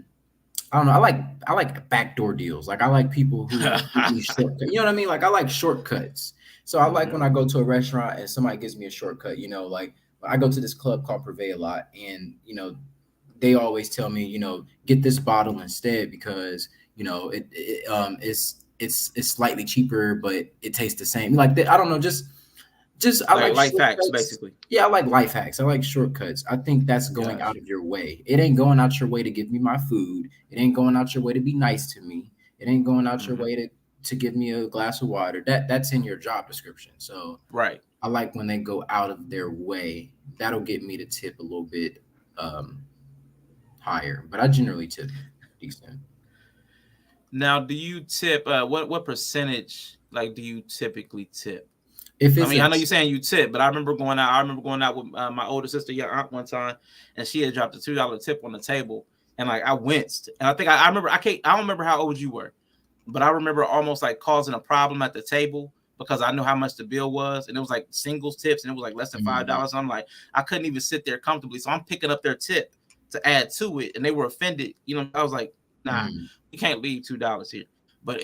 S5: don't know. I like backdoor deals. Like I like people who give me shortcuts. You know what I mean? Like I like shortcuts. So I like when I go to a restaurant and somebody gives me a shortcut. You know, like I go to this club called Privé a lot, and you know, they always tell me, you know, get this bottle instead because you know it's slightly cheaper, but it tastes the same. Like I don't know, just I like
S2: life hacks, basically.
S5: Yeah, I like life hacks. I like shortcuts. I think that's going out of your way. It ain't going out your way to give me my food. It ain't going out your way to be nice to me. It ain't going out your way to give me a glass of water. That's in your job description. So
S2: right.
S5: I like when they go out of their way. That'll get me to tip a little bit higher, but I generally tip decent.
S2: Now, do you tip? What percentage? Like, do you typically tip? I know you're saying you tip, but I remember going out with my older sister, your aunt, one time, and she had dropped a $2 tip on the table, and like I winced. And I think I remember I don't remember how old you were, but I remember almost like causing a problem at the table because I knew how much the bill was, and it was like singles tips, and it was like less than $5. I'm like, I couldn't even sit there comfortably, so I'm picking up their tip to add to it, and they were offended. You know, I was like, nah, you can't leave $2 here. But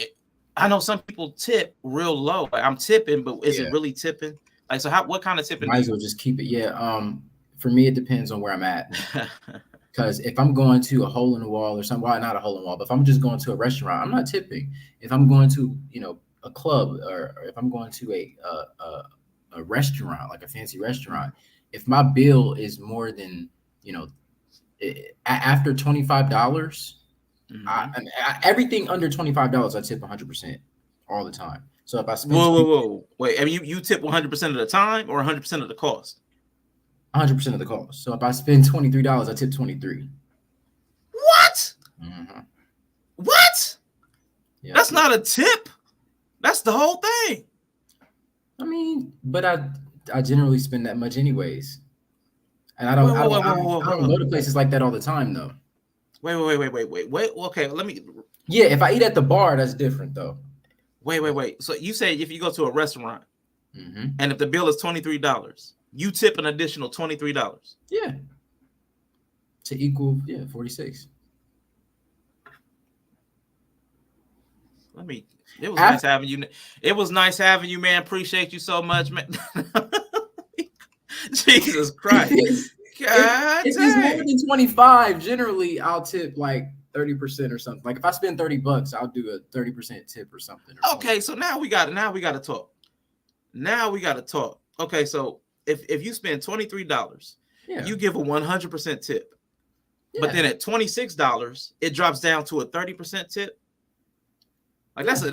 S2: I know some people tip real low. Like I'm tipping, but is it really tipping? Like, so what kind of tipping?
S5: Might as well just keep it. Yeah. For me, it depends on where I'm at. Because if I'm going to a hole in the wall or something, well, not a hole in the wall, but if I'm just going to a restaurant, I'm not tipping. If I'm going to, you know, a club, or if I'm going to restaurant, like a fancy restaurant, if my bill is more than, after $25, everything under $25, I tip 100% all the time. So if I spend
S2: whoa, wait, I mean, you tip 100% of the time or 100% of the cost?
S5: 100% of the cost. So if I spend $23, I tip 23.
S2: What?
S5: Mm-hmm.
S2: What?
S5: Yeah,
S2: that's not a tip. That's the whole thing.
S5: I mean, but I generally spend that much anyways, and I don't go to places like that all the time though.
S2: Wait. Okay, let me.
S5: Yeah, if I eat at the bar, that's different though.
S2: Wait. So you say if you go to a restaurant,
S5: mm-hmm.
S2: and if the bill is $23, you tip an additional $23.
S5: Yeah. To equal 46.
S2: It was nice having you. It was nice having you, man. Appreciate you so much, man. Jesus Christ.
S5: If it's more than 25, generally I'll tip like 30% or something. Like if I spend $30, I'll do a 30% tip or something.
S2: Okay, so now we got to talk. Okay, so if you spend $23, you give a 100% tip. Yeah. But then at $26, it drops down to a 30% tip. Like that's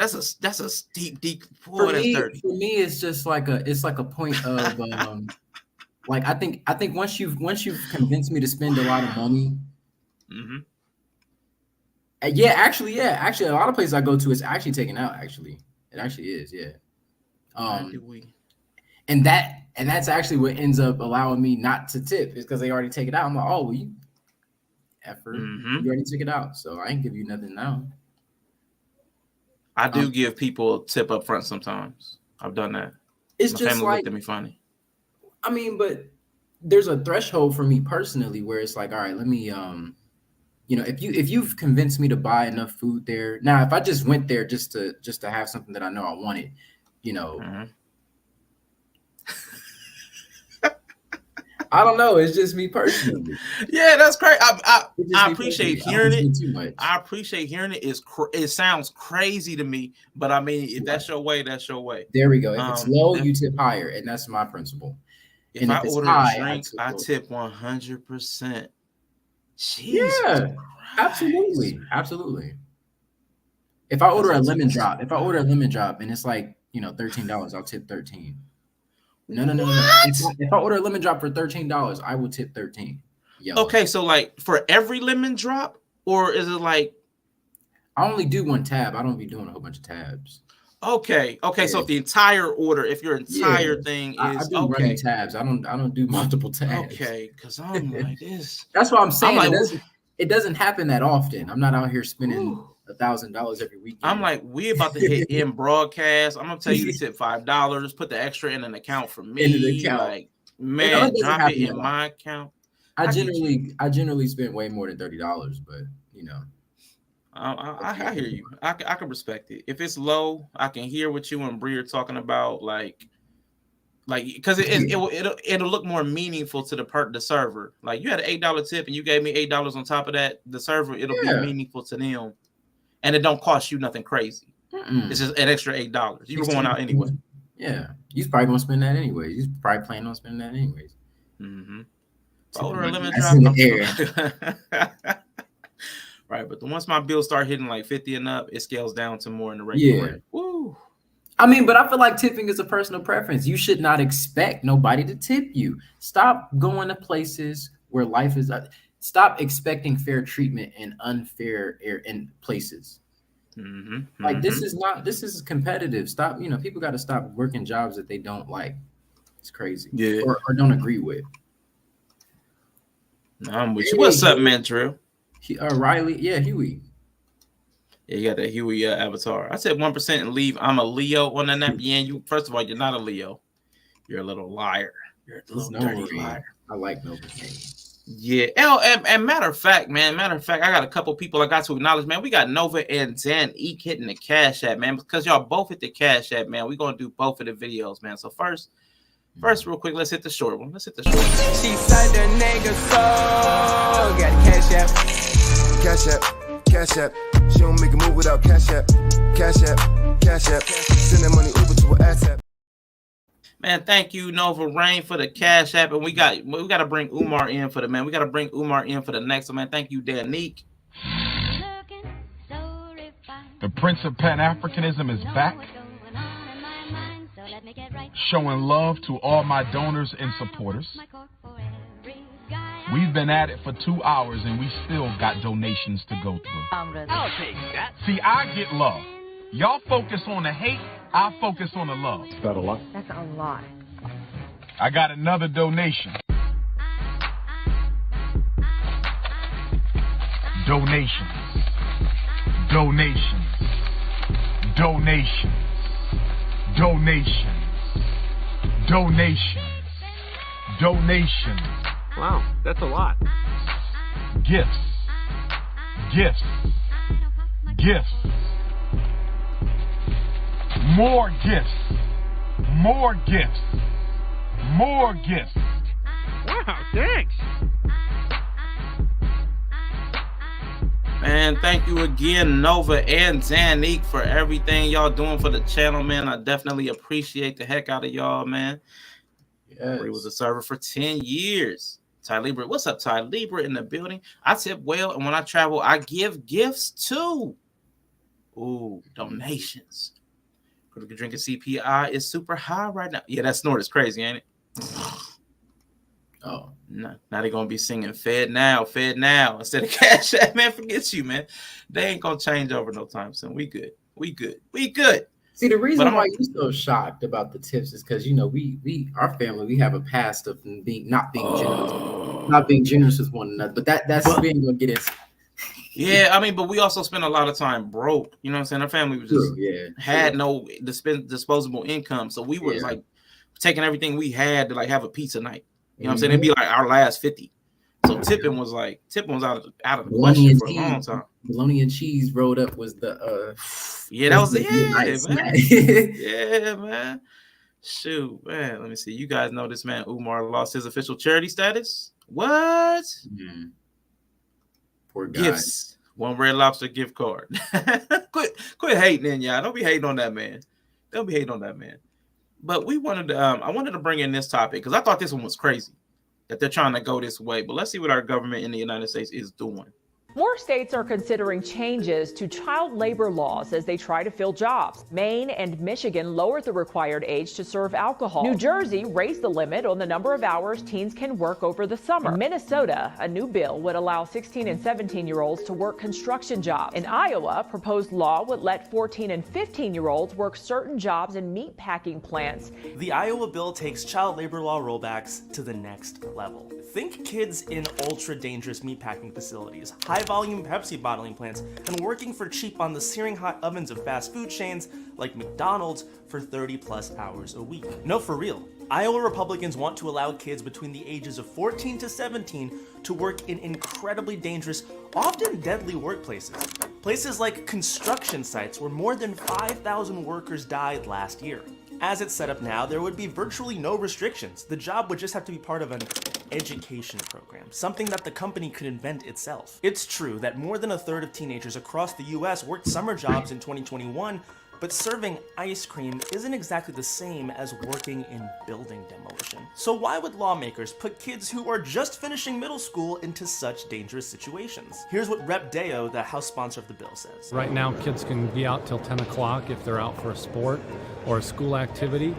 S2: a steep.
S5: For me, it's just like a point of like I think once you've convinced me to spend a lot of money.
S2: Mm-hmm.
S5: Actually, a lot of places I go to, it's actually taken out. Actually, it actually is. Yeah. And that's actually what ends up allowing me not to tip is because they already take it out. I'm like, oh, well, you effort, you already took it out, so I ain't give you nothing now.
S2: I do give people a tip up front sometimes. I've done that.
S5: It's
S2: My
S5: just
S2: family
S5: like
S2: looked at me funny.
S5: I mean, but there's a threshold for me personally where it's like, all right, let me if you've convinced me to buy enough food there. Now, if I just went there just to have something that I know I wanted, I don't know. It's just me personally.
S2: Yeah, that's great. I appreciate hearing it. Too much. I appreciate hearing it. It sounds crazy to me, but I mean, if that's your way, that's your way.
S5: There we go. If it's low, you tip higher, and that's my principle.
S2: If I order a drink, I tip 100%. Jesus Christ.
S5: Absolutely. If I order a lemon drop, and it's like $13, I'll tip 13. No. If I order a lemon drop for $13, I will tip 13. Yellow.
S2: Okay, so like for every lemon drop, or is it like?
S5: I only do one tab. I don't be doing a whole bunch of tabs.
S2: Okay. Yeah. So if the entire order, if your entire thing is
S5: I do running tabs. I don't do multiple tabs.
S2: Okay, because I'm like this.
S5: That's what I'm saying. It doesn't happen that often. I'm not out here spending $1,000 every weekend.
S2: I'm like, we about to hit in broadcast. I'm gonna tell you to tip $5. Put the extra in an account for me. Like, man, drop it in my account.
S5: I generally spend way more than $30, but
S2: I hear you. I can respect it. If it's low, I can hear what you and Bree are talking about. Like because it'll look more meaningful to the server. Like you had an $8 tip and you gave me $8 on top of that. The server, it'll be meaningful to them. And it don't cost you nothing crazy. It's just an extra $8. You were going out anyway.
S5: Yeah, you're probably gonna spend that anyways. You're probably planning on spending that anyways.
S2: Mm-hmm. Order a lemon drop. Right, but once my bills start hitting like 50 and up, it scales down to more in the regular rate. Woo.
S5: I mean, but I feel like tipping is a personal preference. You should not expect nobody to tip you. Stop going to places where life is. Stop expecting fair treatment in unfair in places.
S2: Mm-hmm.
S5: Like this is competitive. Stop. People got to stop working jobs that they don't like. It's crazy.
S2: Yeah.
S5: Or don't agree with.
S2: I'm with you. What's up, man, Drew?
S5: Riley. Yeah, Huey.
S2: Yeah, you got that Huey avatar. I said 1% and leave. I'm a Leo on the nap. Yeah, first of all, you're not a Leo. You're a little liar. You're a little dirty liar.
S5: I like no pain.
S2: Yeah. And matter of fact, I got a couple people I got to acknowledge, man. We got Nova and Zan Eek hitting the Cash App, man, because y'all both hit the Cash App, man. We're going to do both of the videos, man. So first, real quick, let's hit the short one. She said the nigga so got Cash App.
S17: Cash App. She don't make a move without Cash App. Cash App. Send that money Uber to her ass app.
S2: Man, thank you, Nova Rain, for the Cash App, and we got to bring Umar in for the man. We got to bring Umar in for the next one, man. Thank you, Danique.
S18: The Prince of Pan-Africanism is back, showing love to all my donors and supporters. We've been at it for 2 hours and we still got donations to go through.
S19: I'll take that.
S18: See, I get love. Y'all focus on the hate, I focus on the love. Is that a lot?
S19: That's a lot.
S18: I got another donation. Donations. Donations. Donations. Donations. Donations. Donations.
S19: Wow, that's a lot.
S18: Gifts. Gifts. Gifts. More gifts. More gifts. More gifts.
S19: Wow, thanks.
S2: Man, thank you again, Nova and Zanique, for everything y'all doing for the channel, man. I definitely appreciate the heck out of y'all, man. He was a server for 10 years. Ty Libra, what's up, Ty Libra in the building? I tip well, and when I travel, I give gifts too. Ooh, donations. Critical Drinking CPI is super high right now. Yeah, that snort is crazy, ain't it? Oh, no. Now they're going to be singing Fed Now instead of Cash App. Man, forget you, man. They ain't going to change over no time soon. We good. We good. We good.
S5: See, the reason why you're so shocked about the tips is because, you know, our family, we have a past of not being generous with one another. But that's we ain't gonna get into.
S2: Yeah, I mean, but we also spent a lot of time broke. You know what I'm saying? Our family was just had no disposable income, so we were like taking everything we had to like have a pizza night. You know what I'm saying? It'd be like our last 50. So tipping was out of the question for a long time.
S5: Bologna and cheese rolled up was the
S2: that was it, man. Yeah, man. Shoot, man. Let me see. You guys know this man Umar lost his official charity status. What?
S5: Poor guy.
S2: Gifts. One Red Lobster gift card. quit hating, y'all. Don't be hating on that man. Don't be hating on that man. But we wanted to I wanted to bring in this topic because I thought this one was crazy that they're trying to go this way. But let's see what our government in the United States is doing.
S20: More states are considering changes to child labor laws as they try to fill jobs. Maine and Michigan lowered the required age to serve alcohol. New Jersey raised the limit on the number of hours teens can work over the summer. In Minnesota, a new bill would allow 16 and 17-year-olds to work construction jobs. In Iowa, a proposed law would let 14 and 15-year-olds work certain jobs in meat packing plants.
S21: The Iowa bill takes child labor law rollbacks to the next level. Think kids in ultra-dangerous meatpacking facilities, high-volume Pepsi bottling plants, and working for cheap on the searing hot ovens of fast food chains like McDonald's for 30-plus hours a week. No, for real. Iowa Republicans want to allow kids between the ages of 14 to 17 to work in incredibly dangerous, often deadly workplaces. Places like construction sites where more than 5,000 workers died last year. As it's set up now, there would be virtually no restrictions. The job would just have to be part of an education program, something that the company could invent itself. It's true that more than a third of teenagers across the US worked summer jobs in 2021, but serving ice cream isn't exactly the same as working in building demolition. So why would lawmakers put kids who are just finishing middle school into such dangerous situations? Here's what Rep. Deo, the House sponsor of the bill, says.
S22: Right now, kids can be out till 10 o'clock if they're out for a sport or a school activity.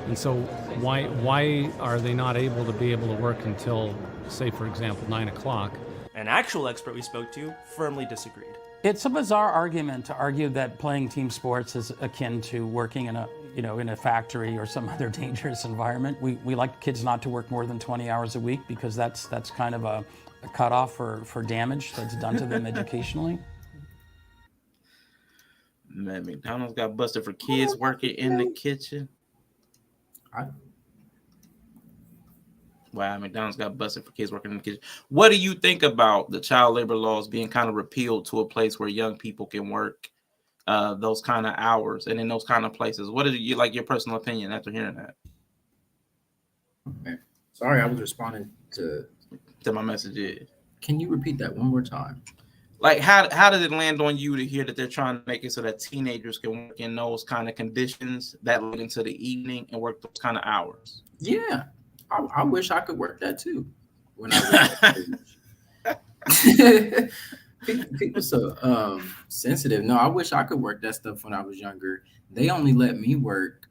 S22: And so why are they not able to work until, say, for example, 9 o'clock?
S21: An actual expert we spoke to firmly disagreed.
S23: It's a bizarre argument to argue that playing team sports is akin to working in a factory or some other dangerous environment. We like kids not to work more than 20 hours a week because that's kind of a cutoff for damage that's done to them educationally.
S2: Man, McDonald's got busted for kids working in the kitchen. Wow, McDonald's got busted for kids working in the kitchen. What do you think about the child labor laws being kind of repealed to a place where young people can work those kind of hours and in those kind of places? What is you like your personal opinion after hearing that?
S5: Okay. Sorry, I was responding to
S2: my message.
S5: Can you repeat that one more time?
S2: Like, how did it land on you to hear that they're trying to make it so that teenagers can work in those kind of conditions that late into the evening and work those kind of hours?
S5: Yeah, I wish I could work that too when I was that age. People so sensitive. No, I wish I could work that stuff when I was younger. They only let me work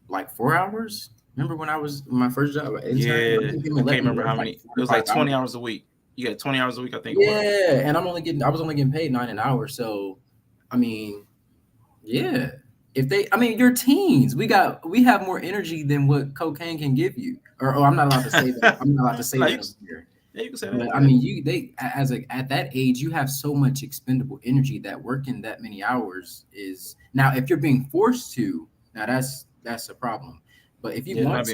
S5: like 4 hours. Remember when I was my first job at intern?
S2: Yeah, I can't remember how many. It was like 20 hours a week. You got 20 hours a week, I think.
S5: Yeah, and I was only getting paid 9 an hour. So, I mean, yeah. If they, I mean, you're teens. We have more energy than what cocaine can give you. Or I'm not allowed to say that. I'm not allowed to say
S2: No,
S5: that over here.
S2: Yeah, you can say
S5: But
S2: that.
S5: I mean, at that age, you have so much expendable energy that working that many hours is now. If you're being forced to, now that's a problem. But if you want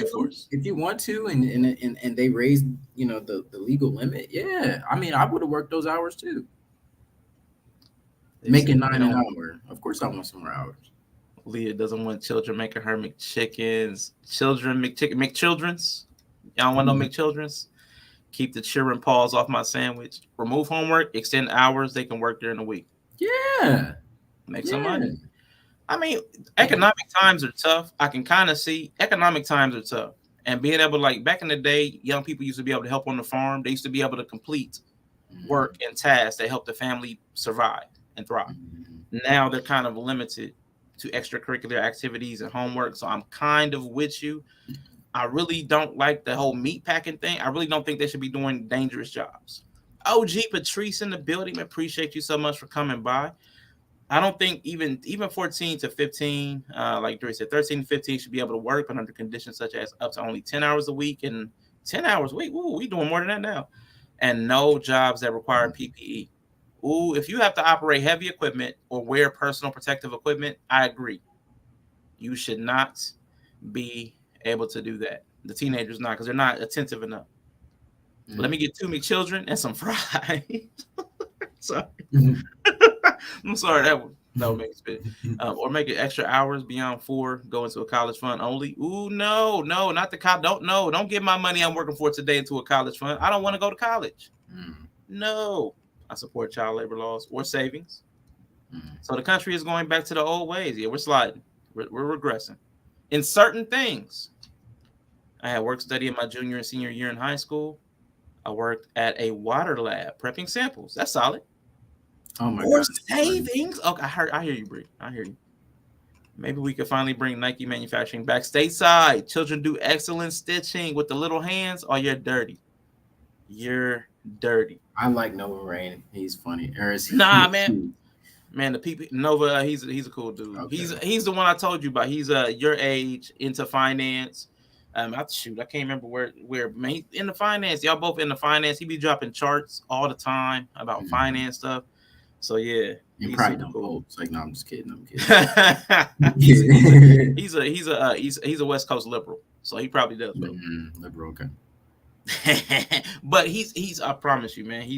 S5: to, and they raise, the legal limit, yeah. I mean, I would have worked those hours too. Making 9 an hour. Of course, I want some more hours.
S2: Leah doesn't want children making her McChickens. Children McChildrens. Y'all want no McChildrens? Keep the children paws off my sandwich. Remove homework. Extend hours they can work during the week.
S5: Yeah.
S2: Make some money. I mean, economic times are tough. I can kind of see economic times are tough. And being able to, like, back in the day, young people used to be able to help on the farm. They used to be able to complete work and tasks that help the family survive and thrive. Now they're kind of limited to extracurricular activities and homework. So I'm kind of with you. I really don't like the whole meat packing thing. I really don't think they should be doing dangerous jobs. OG Patrice in the building. I appreciate you so much for coming by. I don't think even 14 to 15, like Dre said, 13 to 15 should be able to work, but under conditions such as up to only 10 hours a week and 10 hours a week. Ooh, we doing more than that now. And no jobs that require PPE. Ooh, if you have to operate heavy equipment or wear personal protective equipment, I agree. You should not be able to do that. The teenagers not, because they're not attentive enough. Let me get 2 McChildren and some fries. Sorry. I'm sorry, that would make me spit. Or make it extra hours beyond 4, go into a college fund only. Ooh, no, not the don't give my money I'm working for today into a college fund. I don't want to go to college. No. I support child labor laws or savings. So the country is going back to the old ways. Yeah, we're sliding. We're regressing. In certain things, I had work study in my junior and senior year in high school. I worked at a water lab prepping samples. That's solid.
S5: Oh my
S2: God.
S5: God.
S2: Savings. Okay, I hear you, Bree. I hear you. Maybe we could finally bring Nike manufacturing back stateside. Children do excellent stitching with the little hands. Oh, you're dirty. You're dirty.
S5: I like Nova Rain. He's funny. Or is he?
S2: Nah, man. Man, the people Nova, he's a cool dude. Okay. He's the one I told you about. He's your age, into finance. I can't remember where man, he's in the finance. Y'all both in the finance. He be dropping charts all the time about finance stuff. So yeah,
S5: you probably don't cool. It's like, no, I'm just kidding.
S2: He's a West Coast liberal, so he probably does.
S5: Liberal, okay.
S2: But he's I promise you, man.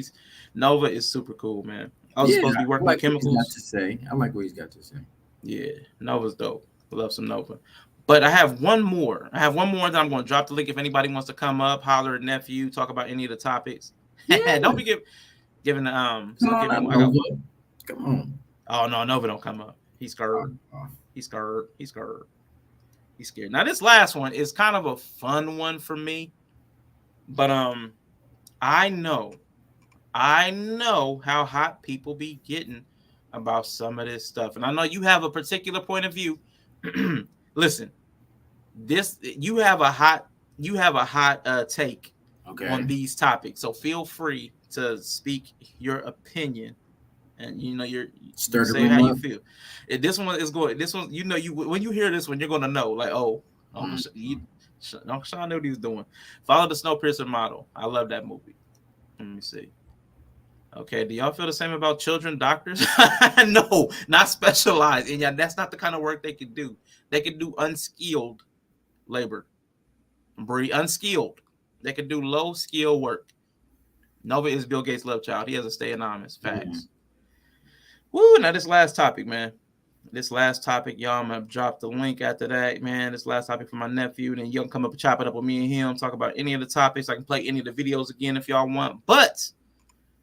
S2: Nova is super cool, man. I was supposed to be working with chemicals.
S5: I like what he's got to say.
S2: Yeah, Nova's dope. I love some Nova. But I have one more. That I'm going to drop the link if anybody wants to come up, holler at Nephew, talk about any of the topics. Yeah. Don't be giving the
S5: Come on.
S2: Oh no, Nova don't come up. He's scared. He's scared. He's scared. Now this last one is kind of a fun one for me. But I know how hot people be getting about some of this stuff, and I know you have a particular point of view. Listen, you have a hot take on these topics, so feel free to speak your opinion, and you say how you feel. This one is going. This one, when you hear this one, you're going to know, like, Sean knew what he was doing. Follow the Snowpiercer model. I love that movie. Let me see. Okay, do y'all feel the same about children doctors? No, not specialized. And yeah, that's not the kind of work they could do. They could do unskilled labor. Unskilled. They could do low skill work. Nova is Bill Gates' love child. He has to stay anonymous. Facts. Woo, now this last topic, man. Y'all, I'm gonna drop the link after that, man. This last topic for my nephew. Then y'all can come up and chop it up with me and him, talk about any of the topics. I can play any of the videos again if y'all want. But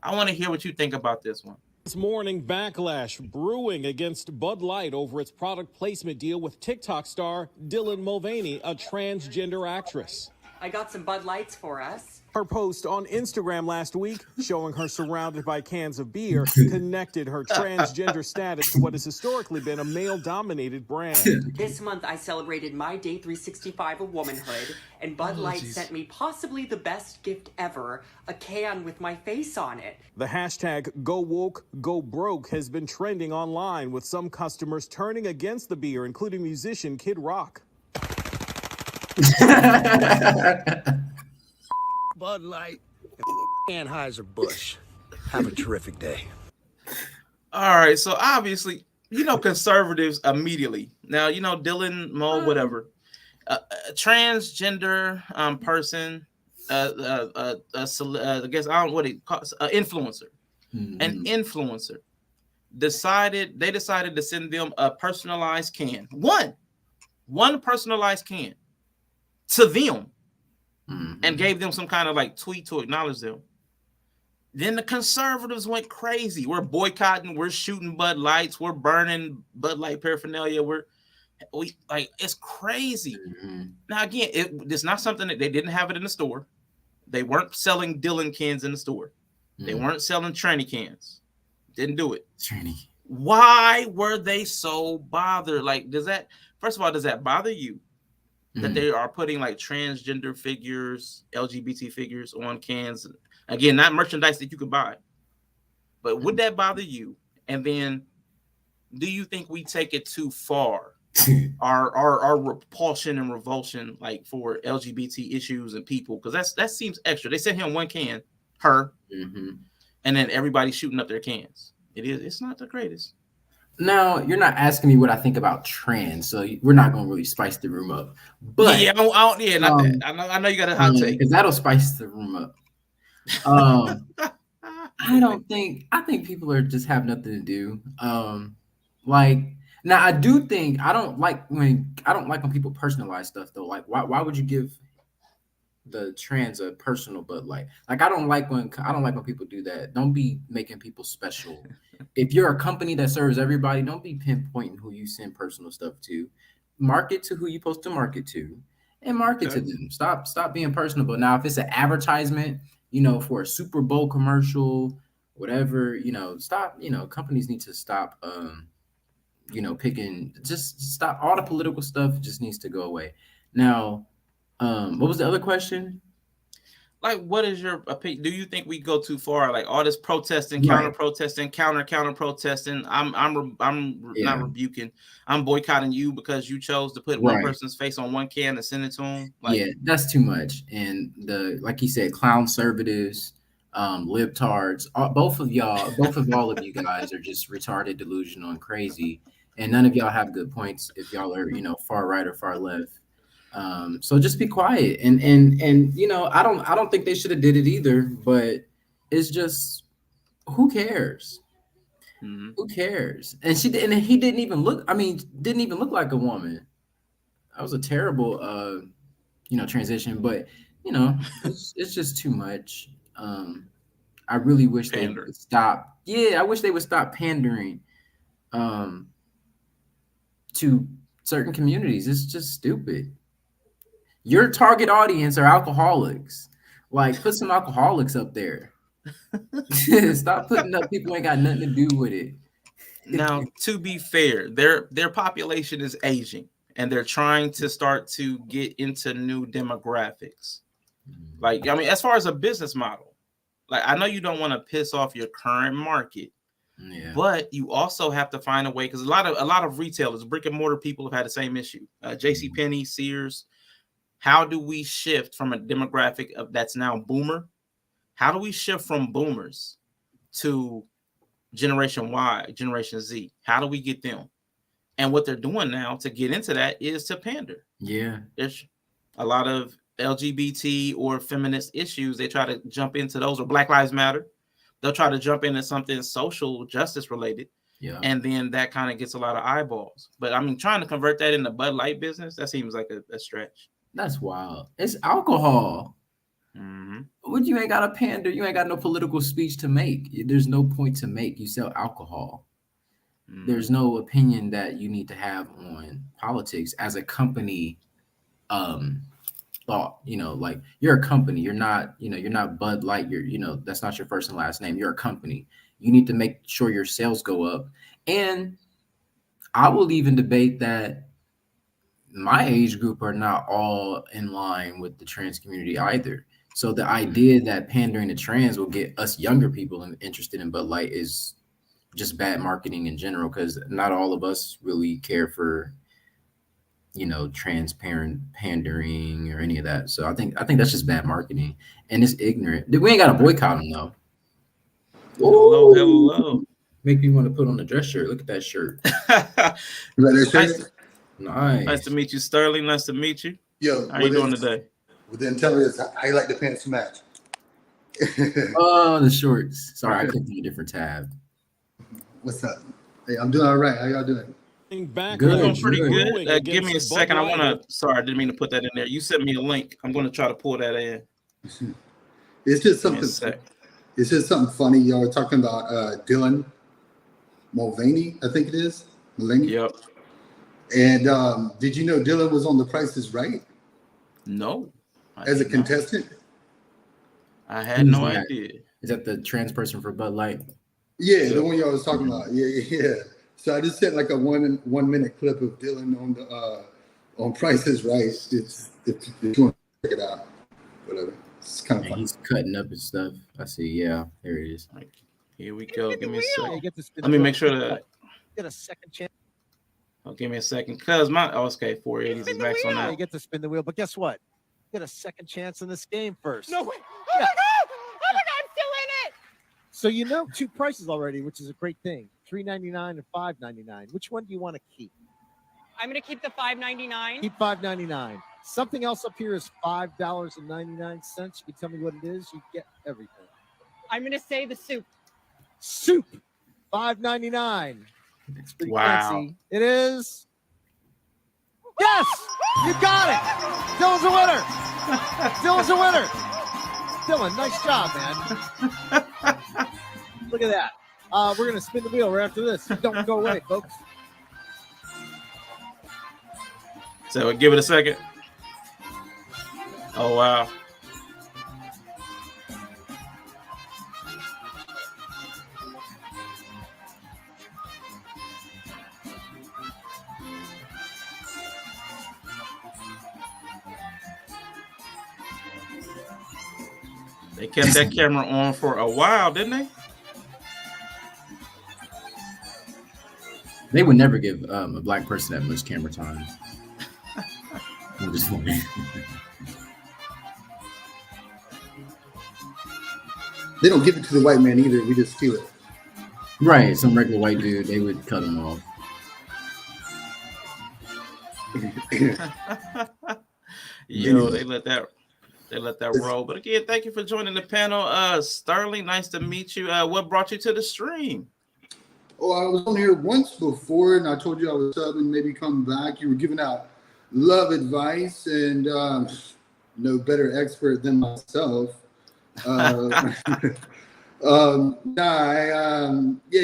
S2: I want to hear what you think about this one.
S1: This morning, backlash brewing against Bud Light over its product placement deal with TikTok star Dylan Mulvaney, a transgender actress.
S4: I got some Bud Lights for us.
S1: Her post on Instagram last week, showing her surrounded by cans of beer, connected her transgender status to what has historically been a male-dominated brand.
S4: This month, I celebrated my day 365 of womanhood, and Bud Light sent me possibly the best gift ever, a can with my face on it.
S1: The hashtag Go Woke, Go Broke has been trending online, with some customers turning against the beer, including musician Kid Rock.
S7: Bud Light and Anheuser-Busch. Have a terrific day.
S2: All right, so obviously, conservatives immediately. Now, Dylan Mull, whatever. A transgender person, I guess I don't know what it calls, influencer. An influencer decided to send them a personalized can. One personalized can to them. And gave them some kind of like tweet to acknowledge them. Then the conservatives went crazy. We're boycotting, we're shooting Bud Lights, we're burning Bud Light paraphernalia. We it's crazy. Now again, it's not something that they didn't have it in the store. They weren't selling Dylan cans in the store. They weren't selling tranny cans. Didn't do it.
S5: Tranny.
S2: Why were they so bothered? Like, does that bother you? That they are putting like transgender figures, LGBT figures on cans. Again, not merchandise that you could buy. But would that bother you? And then do you think we take it too far? our repulsion and revulsion like for LGBT issues and people, because that seems extra. They sent him one can, her, and then everybody shooting up their cans. It's not the greatest.
S5: Now, you're not asking me what I think about trans, so we're not going to really spice the room up. But
S2: not that. I know you got a hot take,
S5: because that'll spice the room up. I think people are just have nothing to do. Now I do think I don't like when people personalize stuff though. Like why would you give the trans a personal Bud Light? Like I don't like when people do that. Don't be making people special. If you're a company that serves everybody, don't be pinpointing who you send personal stuff to. Market to who you're supposed to market to, and market to them. Stop being personable. Now, if it's an advertisement, for a Super Bowl commercial, whatever, stop. Companies need to stop. Picking. Just stop. All the political stuff just needs to go away. Now, what was the other question?
S2: Like, what is your opinion? Do you think we go too far? Like all this protesting, counter protesting, counter protesting. I'm not rebuking. I'm boycotting you because you chose to put one person's face on one can and send it to them.
S5: Yeah, that's too much. And like you said, clown conservatives, libtards, both of all of you guys are just retarded, delusional, and crazy. And none of y'all have good points if y'all are, far right or far left. So just be quiet, and I don't think they should have did it either, but it's just who cares? Who cares? And he didn't even look like a woman. That was a terrible transition, but it's just too much. I really wish they would stop. Yeah, I wish they would stop pandering to certain communities. It's just stupid. Your target audience are alcoholics. Like, put some alcoholics up there. Stop putting up people who ain't got nothing to do with it.
S2: Now, to be fair, their population is aging, and they're trying to start to get into new demographics. Like, I mean, as far as a business model, like I know you don't want to piss off your current market, but you also have to find a way, because a lot of retailers, brick and mortar people have had the same issue. JCPenney, Sears. How do we shift from a demographic that's now boomer? How do we shift from boomers to Generation Y, Generation Z? How do we get them? And what they're doing now to get into that is to pander.
S5: Yeah.
S2: There's a lot of LGBT or feminist issues. They try to jump into those, or Black Lives Matter. They'll try to jump into something social justice related.
S5: Yeah.
S2: And then that kind of gets a lot of eyeballs. But I mean, trying to convert that into Bud Light business, that seems like a stretch.
S5: That's wild. It's alcohol. What you ain't got a pander? You ain't got no political speech to make. There's no point to make. You sell alcohol. There's no opinion that you need to have on politics as a company. Thought, like you're a company. You're not, you're not Bud Light. That's not your first and last name. You're a company. You need to make sure your sales go up. And I will even debate that my age group are not all in line with the trans community either. So the idea that pandering to trans will get us younger people interested in Bud Light is just bad marketing in general, because not all of us really care for, transparent pandering or any of that. So I think that's just bad marketing, and it's ignorant. We ain't got to boycott them though.
S2: Hello.
S5: Make me want to put on a dress shirt. Look at that shirt.
S2: Nice to meet you, Sterling. Nice to meet you.
S6: Yo,
S2: how you doing today?
S6: Well, then tell me this: how you like the pants match?
S5: Oh, the shorts. Sorry, I clicked on a different tab.
S6: What's up? Hey, I'm doing all right. How y'all doing?
S2: Good, pretty good. Give me a second. Sorry, I didn't mean to put that in there. You sent me a link. I'm going to try to pull that in.
S6: It's just something. It's just something funny. Y'all were talking about Dylan Mulvaney, I think it is. Mulvaney.
S2: Yep.
S6: And did you know Dylan was on The Price is Right?
S2: No.
S6: As a contestant?
S2: I had no idea.
S5: Is that the trans person for Bud Light?
S6: Yeah, the one y'all was talking about. Yeah. So I just sent like a 1 minute clip of Dylan on Price is Right. It's if you want to check it out, whatever. It's kind of funny.
S5: He's cutting up his stuff. I see. Yeah, there it is.
S2: Here we go. Give me a second.
S7: Let
S2: Let me make sure that.
S7: Get a second chance.
S2: Oh, give me a second, cause my 480s is max on that.
S7: You get to spin the wheel, but guess what? Get a second chance in this game first.
S9: No way! Oh my god! Oh my god! I'm still in it.
S7: So you know 2 prices already, which is a great thing. $3.99 and $5.99. Which one do you want to keep?
S9: I'm gonna keep the $5.99.
S7: Keep $5.99. Something else up here is $5.99. You can tell me what it is. You get everything.
S9: I'm gonna say the soup.
S7: Soup, $5.99. It's pretty
S2: Wow.
S7: fancy. It is. Yes, you got it. Dylan's a winner. Dylan's a winner. Dylan, nice job, man. Look at that. We're gonna spin the wheel right after this. Don't go away, folks.
S2: So give it a second. Oh wow. They kept that camera on for a while, didn't they?
S5: They would never give a black person that much camera time. I'm just wondering.
S6: They don't give it to the white man either. We just steal it.
S5: Right, some regular white dude, they would cut him off.
S2: Yo, they let that roll. But again, thank you for joining the panel. Sterling, nice to meet you. What brought you to the stream?
S6: Oh, I was on here once before, and I told you I was subbing, maybe come back. You were giving out love advice, and no better expert than myself. Y'all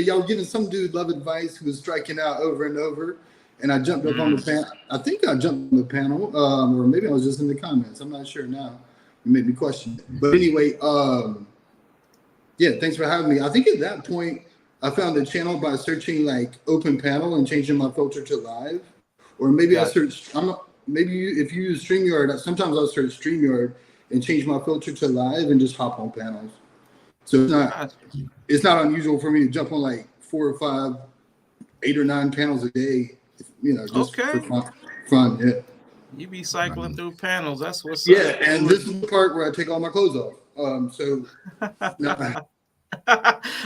S6: were giving some dude love advice who was striking out over and over, and I jumped up on the panel. I think I jumped on the panel, or maybe I was just in the comments. I'm not sure now. You made me question it. But anyway, thanks for having me. I think at that point, I found the channel by searching like open panel and changing my filter to live, or maybe I searched. If you use StreamYard, sometimes I'll search StreamYard and change my filter to live and just hop on panels. So it's not unusual for me to jump on like 4 or 5, 8 or 9 panels a day. Just for fun. Yeah.
S2: You be cycling through panels. That's what's
S6: up.
S2: Yeah,
S6: and this is the part where I take all my clothes off.
S2: I'm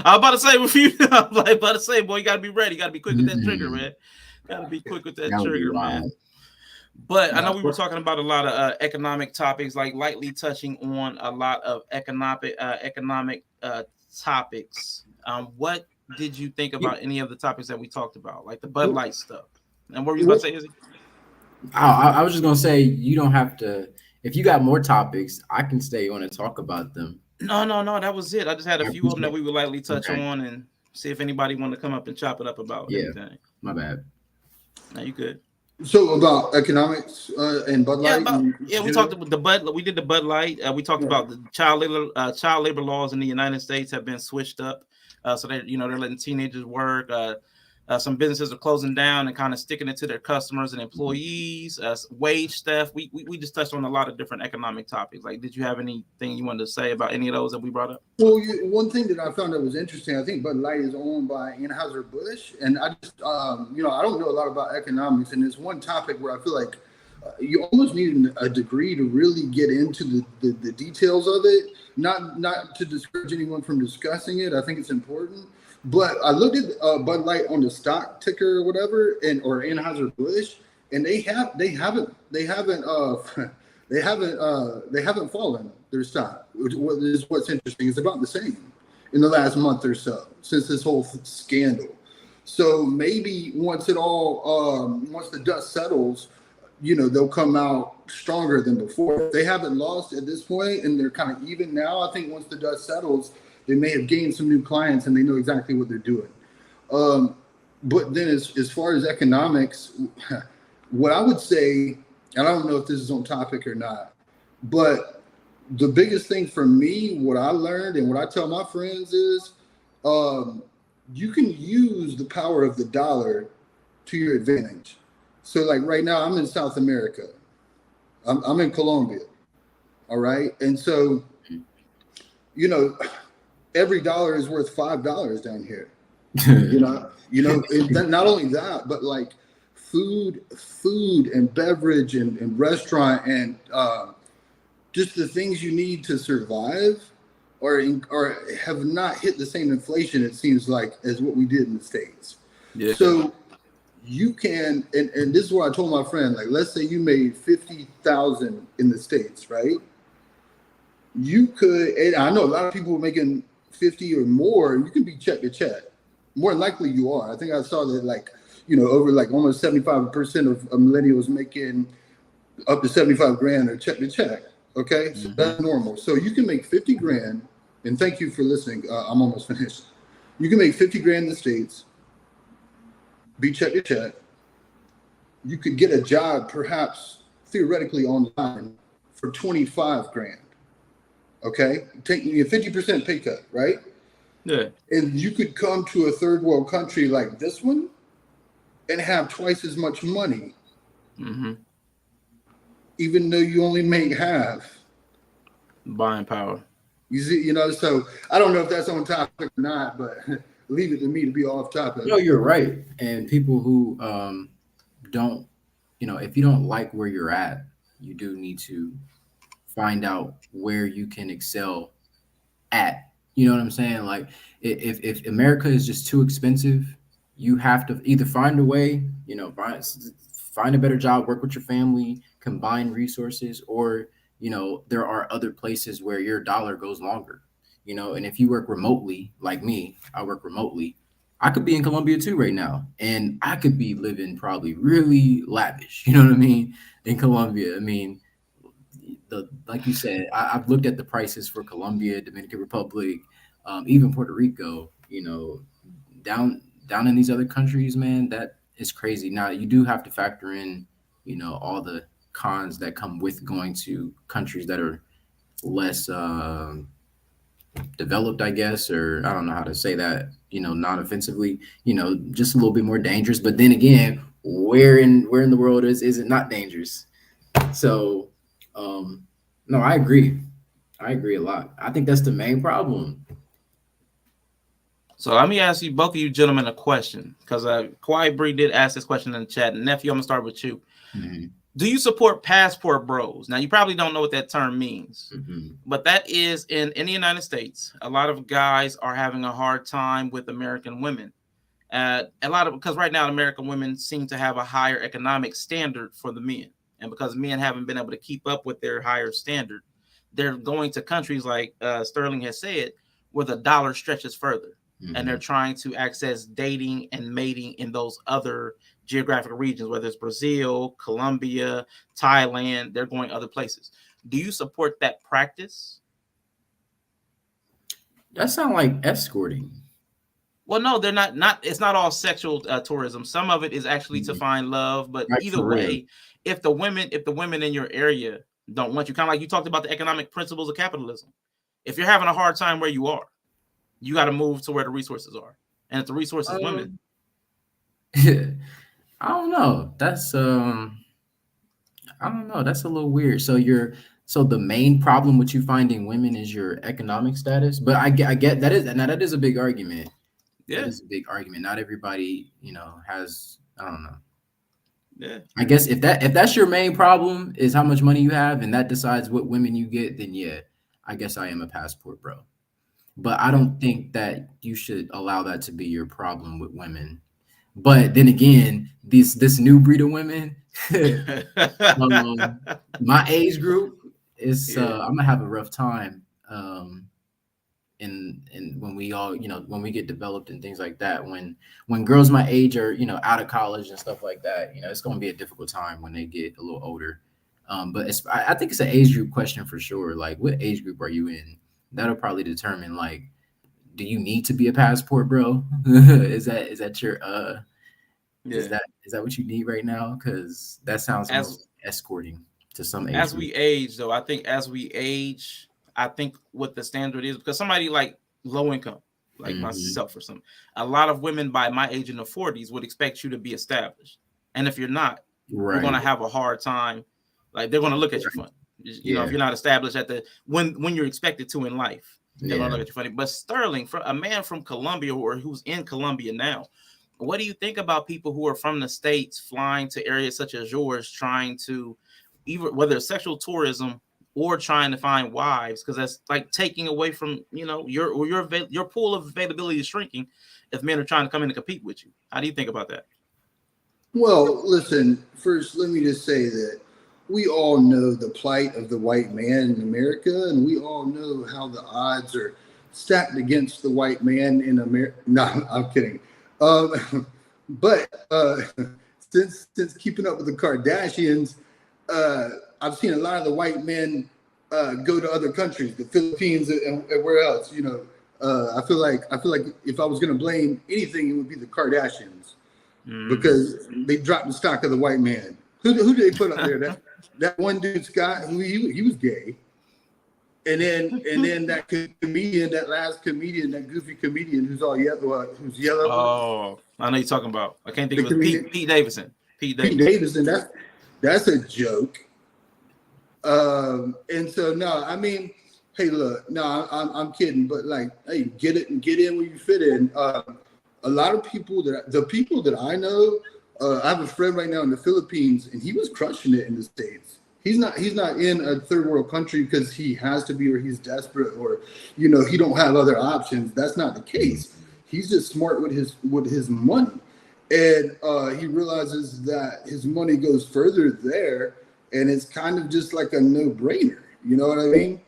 S2: about to say with you, boy, you gotta be ready. You gotta be quick with that trigger, man. Gotta be quick with that trigger, man. But I know we were talking about a lot of economic topics, like lightly touching on a lot of economic topics. What did you think about any of the topics that we talked about, like the Bud Light stuff? And what were you about to say, Izzy?
S5: I was just gonna say you don't have to. if you got more topics, I can stay on and talk about them.
S2: No, that was it. I just had a few of them that we would likely touch
S5: Okay.
S2: on and see if anybody wanted to come up and chop it up about anything.
S5: My bad.
S2: No, you good.
S6: So about economics and Bud Light.
S2: We talked about the Bud. We did the Bud Light. We talked about the child labor laws in the United States have been switched up, so that they're letting teenagers work. Some businesses are closing down and kind of sticking it to their customers and employees. Wage theft. We just touched on a lot of different economic topics. Like, did you have anything you wanted to say about any of those that we brought up?
S6: Well, one thing that I found that was interesting, I think Bud Light is owned by Anheuser-Busch, and I just, I don't know a lot about economics, and there's one topic where I feel like you almost need a degree to really get into the details of it. Not to discourage anyone from discussing it. I think it's important. But I looked at Bud Light on the stock ticker or whatever, or Anheuser-Busch, and they haven't fallen their stock. What's interesting. It's about the same in the last month or so since this whole scandal. So maybe once the dust settles, they'll come out stronger than before. If they haven't lost at this point and they're kind of even now, I think once the dust settles, they may have gained some new clients and they know exactly what they're doing. But then as far as economics, what I would say, and I don't know if this is on topic or not, but the biggest thing for me, what I learned and what I tell my friends is you can use the power of the dollar to your advantage. So like right now, I'm in South America. I'm in Colombia. All right. And so, every dollar is worth $5 down here. And not only that, but like food and beverage and restaurant and just the things you need to survive or have not hit the same inflation, it seems like, as what we did in the States.
S2: Yeah.
S6: So you can, and this is what I told my friend, like, let's say you made $50,000 in the States, right? You could, and I know a lot of people are making 50 or more, you can be check to check. More than likely you are. I think I saw that over like almost 75% of millennials making up to 75 grand are check to check. Okay. So that's normal. So you can make 50 grand, and thank you for listening. I'm almost finished. You can make 50 grand in the States, be check to check. You could get a job perhaps theoretically online for 25 grand. Okay, taking a 50% pay cut, right?
S2: Yeah.
S6: And you could come to a third world country like this one and have twice as much money, even though you only make half.
S2: Buying power.
S6: You see, so I don't know if that's on topic or not, but leave it to me to be off topic.
S5: No, you're right. And people who don't, if you don't like where you're at, you do need to find out where you can excel at. You know what I'm saying? Like if America is just too expensive, you have to either find a way, find a better job, work with your family, combine resources, or, there are other places where your dollar goes longer, and if you work remotely, like me, I work remotely, I could be in Colombia too right now, and I could be living probably really lavish, you know what I mean, in Colombia. I mean, like you said, I've looked at the prices for Colombia, Dominican Republic, even Puerto Rico, down in these other countries, man, that is crazy. Now you do have to factor in, all the cons that come with going to countries that are less developed, I guess, or I don't know how to say that, non-offensively, just a little bit more dangerous. But then again, where in the world is it not dangerous? So, no, I agree a lot. I think that's the main problem.
S2: So let me ask you, both of you gentlemen, a question, because Kawhi Bree did ask this question in the chat. And Nephew, I'm gonna start with you. Do you support passport bros? Now, you probably don't know what that term means, but that is in the United States. A lot of guys are having a hard time with American women. Because right now American women seem to have a higher economic standard for the men, and because men haven't been able to keep up with their higher standard, they're going to countries like Sterling has said, where the dollar stretches further, and they're trying to access dating and mating in those other geographic regions, whether it's Brazil, Colombia, Thailand. They're going other places. Do you support that practice?
S5: That sounds like escorting.
S2: Well, no, they're not. It's not all sexual tourism. Some of it is actually to find love. But
S5: Right,
S2: either
S5: for real.
S2: way, if the women in your area don't want you, kind of like you talked about the economic principles of capitalism. If you're having a hard time where you are, you got to move to where the resources are. And if the resource is women,
S5: I don't know. That's I don't know. That's a little weird. So the main problem with you finding women is your economic status. But I get that is a big argument.
S2: Yeah.
S5: That is a big argument. Not everybody, has, I don't know.
S2: Yeah.
S5: I guess if that's your main problem is how much money you have and that decides what women you get, then yeah, I guess I am a passport bro. But I don't think that you should allow that to be your problem with women. But then again, this new breed of women, my age group is I'm gonna have a rough time. And when we all, when we get developed and things like that, when girls my age are, out of college and stuff like that, it's going to be a difficult time when they get a little older. But I think it's an age group question for sure. Like, what age group are you in? That'll probably determine, like, do you need to be a passport, bro? Is that your is that what you need right now? Because that sounds almost escorting to some age
S2: as
S5: group.
S2: we age, though, I think as we age, I think what the standard is, because somebody like low income, like myself or something, a lot of women by my age in the 40s would expect you to be established. And if you're not, you're going to have a hard time. Like, they're going to look at you funny. You know, if you're not established when you're expected to in life, they're going to look at you funny. But Sterling, for a man from Colombia or who's in Colombia now, what do you think about people who are from the States flying to areas such as yours, trying to, either whether it's sexual tourism or trying to find wives, because that's like taking away from your pool of availability is shrinking if men are trying to come in and compete with you. How do you think about that?
S6: Well, listen, first, let me just say that we all know the plight of the white man in America, and we all know how the odds are stacked against the white man in America. No, I'm kidding. But since keeping up with the Kardashians, I've seen a lot of the white men go to other countries, the Philippines and where else. I feel like if I was going to blame anything, it would be the Kardashians because they dropped the stock of the white man. Who did they put up there? That one dude, Scott, who he was gay, and then that comedian, that last comedian, that goofy comedian who's all yellow, who's yellow.
S2: Oh, I know you're talking about. I can't think of it. Pete Davidson. Pete
S6: Davidson. That's a joke. And so no, I mean, hey, look, no, I'm kidding, but like, hey, get it and get in where you fit in. A lot of people the people that I know, I have a friend right now in the Philippines, and he was crushing it in the States. He's not in a third world country because he has to be or he's desperate or he don't have other options. That's not the case. He's just smart with his money, and he realizes that his money goes further there, and it's kind of just like a no-brainer. You know what I mean?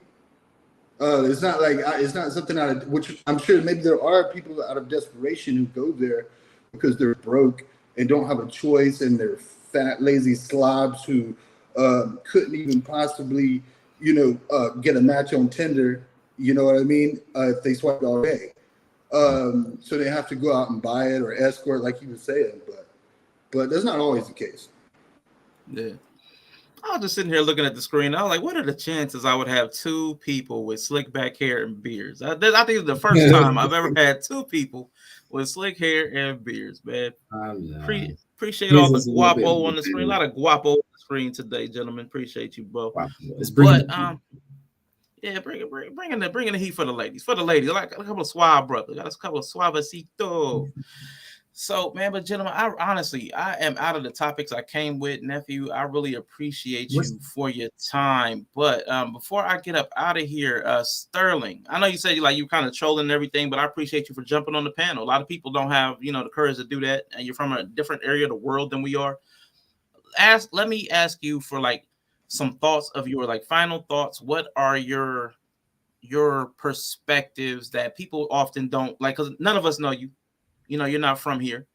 S6: It's not like it's not something out of which I'm sure maybe there are people out of desperation who go there because they're broke and don't have a choice, and they're fat, lazy slobs who couldn't even possibly, get a match on Tinder. You know what I mean? If they swiped all day, so they have to go out and buy it or escort, like he was saying. But that's not always the case.
S2: Yeah. I was just sitting here looking at the screen. I was like, what are the chances I would have two people with slick back hair and beards? I think it's the first time I've ever had two people with slick hair and beards, man. Appreciate all the guapo on the screen. A lot of guapo on the screen today, gentlemen. Appreciate you, bro. But yeah, bringing the heat for the ladies. For the ladies, like a couple of suave brothers. Got a couple of suavecito. So, man, but gentlemen, I am out of the topics I came with, nephew. I really appreciate you for your time. But before I get up out of here, Sterling, I know you said you kind of trolling and everything, but I appreciate you for jumping on the panel. A lot of people don't have, the courage to do that, and you're from a different area of the world than we are. Let me ask you for some thoughts of your final thoughts. What are your perspectives that people often don't like? Because none of us know you. You're not from here.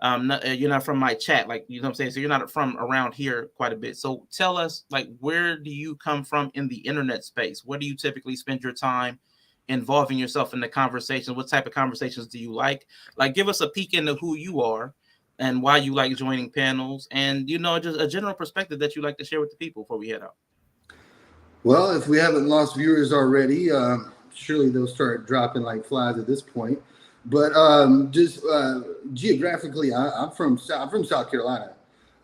S2: You're not from my chat, like, you know what I'm saying? So you're not from around here quite a bit. So tell us, like, where do you come from in the internet space? Where do you typically spend your time involving yourself in the conversation? What type of conversations do you like? Like, give us a peek into who you are and why you like joining panels, and, you know, just a general perspective that you like to share with the people before we head out.
S6: Well, if we haven't lost viewers already, surely they'll start dropping like flies at this point. But just geographically, I'm from South Carolina.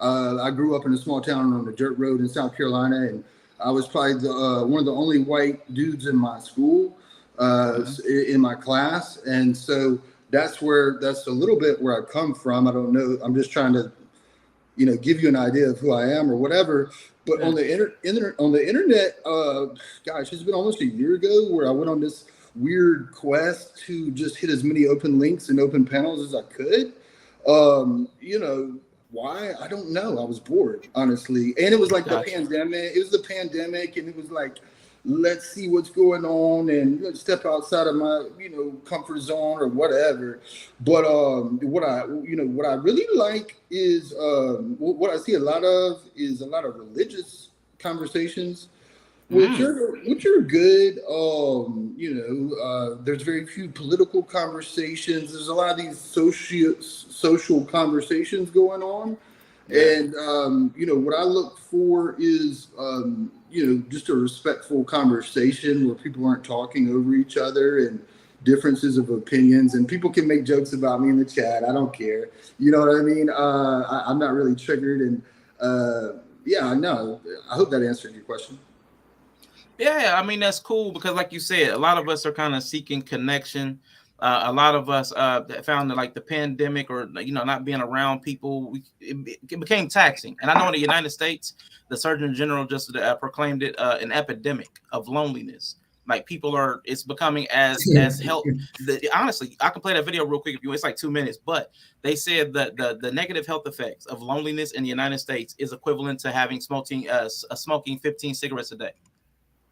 S6: I grew up in a small town on a dirt road in South Carolina, and I was probably one of the only white dudes in my school, in my class, and so that's a little bit where I come from. I don't know. I'm just trying to, give you an idea of who I am or whatever. But on the internet, gosh, it's been almost a year ago where I went on this weird quest to just hit as many open links and open panels as I could. Why? I don't know. I was bored, honestly. And it was like the pandemic. It was the pandemic, and it was like, let's see what's going on and let's step outside of my, comfort zone or whatever. But what I really like is what I see a lot of is a lot of religious conversations, which are good. There's very few political conversations. There's a lot of these social conversations going on. And, what I look for is, just a respectful conversation where people aren't talking over each other and differences of opinions. And people can make jokes about me in the chat. I don't care. You know what I mean? I'm not really triggered. And, I hope that answered your question.
S2: Yeah, I mean, that's cool because, like you said, a lot of us are kind of seeking connection. A lot of us found that, like, the pandemic or, not being around people, it became taxing. And I know in the United States, the Surgeon General just proclaimed it an epidemic of loneliness. Like, it's becoming as health. Honestly, I can play that video real quick if you want. It's like 2 minutes, but they said that the negative health effects of loneliness in the United States is equivalent to having smoking 15 cigarettes a day.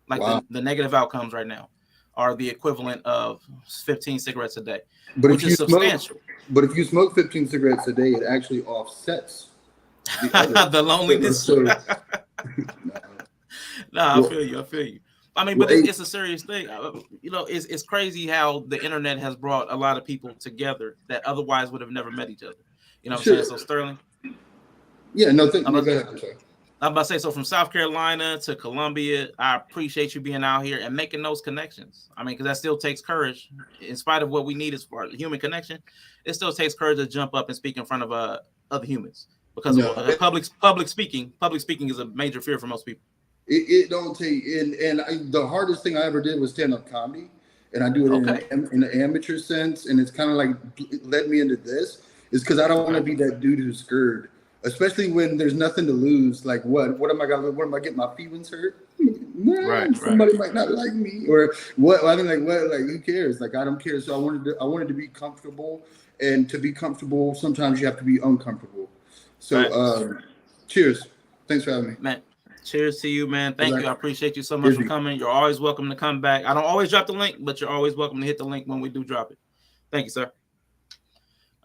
S2: Like, wow. the negative outcomes right now are the equivalent of 15 cigarettes a day, which is substantial.
S6: But if you smoke 15 cigarettes a day, it actually offsets
S2: the loneliness. No, I feel you. I mean, but it's a serious thing. It's crazy how the internet has brought a lot of people together that otherwise would have never met each other. You know what I'm saying? So, Sterling?
S6: Yeah, no, go ahead. I'm sorry.
S2: I'm about to say, so from South Carolina to Columbia, I appreciate you being out here and making those connections. I mean, because that still takes courage. In spite of what we need as far as human connection, it still takes courage to jump up and speak in front of other humans. Because public speaking is a major fear for most people.
S6: It don't take, and the hardest thing I ever did was stand-up comedy, and I do it in an amateur sense, and it's kind of like led me into this, is because I don't want to be that dude who's scared. Especially when there's nothing to lose. Like, what am I getting my feelings hurt? Somebody might not like me, or what? I mean, like, who cares? Like, I don't care. So I wanted to be comfortable, and to be comfortable, sometimes you have to be uncomfortable. So, cheers. Thanks for having me,
S2: man. Cheers to you, man. Thank you. I appreciate you so much for coming. You're always welcome to come back. I don't always drop the link, but you're always welcome to hit the link when we do drop it. Thank you, sir.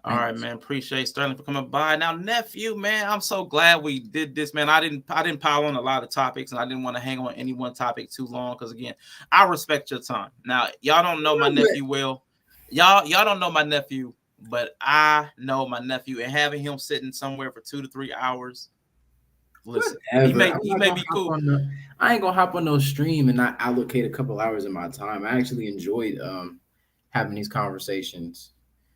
S2: All right, man. Appreciate Sterling for coming by. Now, Nephew, man, I'm so glad we did this, man. I didn't pile on a lot of topics, and I didn't want to hang on any one topic too long because, again, I respect your time. Now, y'all don't know my nephew well. Y'all don't know my nephew, but I know my nephew, and having him sitting somewhere for 2 to 3 hours. Listen, he may be cool.
S5: I ain't gonna hop on no stream and not allocate a couple hours of my time. I actually enjoyed having these conversations.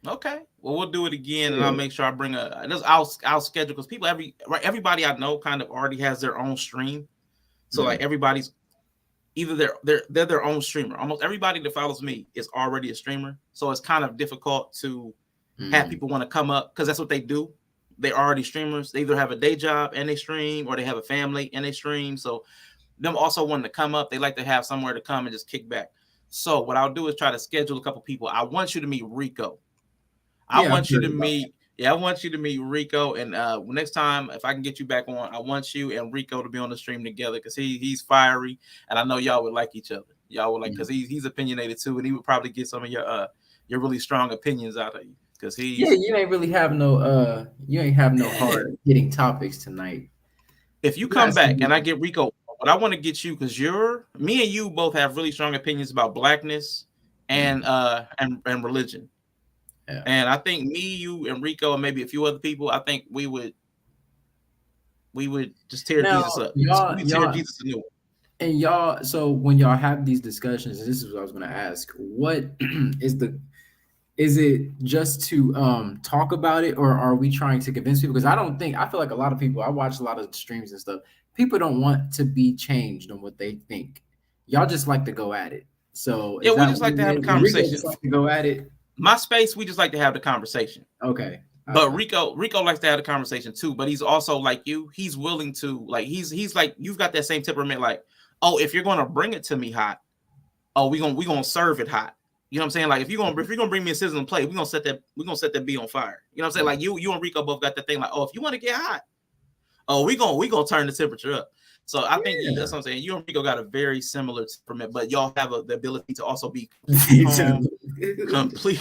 S2: Okay, well, we'll do it again, and I'll make sure I bring I'll schedule, because everybody I know kind of already has their own stream, so like everybody's either they're their own streamer. Almost everybody that follows me is already a streamer, so it's kind of difficult to have people want to come up because that's what they do. They're already streamers. They either have a day job and they stream, or they have a family and they stream. So them also wanting to come up, they like to have somewhere to come and just kick back. So what I'll do is try to schedule a couple people. I want you to meet Rico. I want you to meet Rico, and next time, if I can get you back on, I want you and Rico to be on the stream together because he's fiery, and I know y'all would like each other. Y'all would like, because he's opinionated too, and he would probably get some of your really strong opinions out of you. because he's
S5: you ain't really have no hard hitting topics tonight.
S2: If you come back and I get Rico, but I want to get you because me and you both have really strong opinions about blackness and religion.
S5: Yeah.
S2: And I think me, you, and Rico, and maybe a few other people, I think we would just tear Jesus up. Tear Jesus a new one.
S5: And y'all, so when y'all have these discussions, and this is what I was going to ask, what is it just to talk about it, or are we trying to convince people? Because I feel like a lot of people, I watch a lot of streams and stuff, people don't want to be changed on what they think. Y'all just like to go at it. So
S2: yeah, we just like to have a conversation.
S5: Just like to go at it.
S2: My space, we just like to have the conversation.
S5: Okay.
S2: But Rico likes to have the conversation too. But he's also like you. He's willing to he's like you've got that same temperament. Like, oh, if you're gonna bring it to me hot, oh, we gonna serve it hot. You know what I'm saying? Like if you're gonna bring me a sizzling plate, we're gonna set that beat on fire. You know what I'm saying? Like you and Rico both got that thing. Like, oh, if you want to get hot, oh, we gonna turn the temperature up. So I think that's what I'm saying. You and Rico got a very similar temperament, but y'all have the ability to also be complete.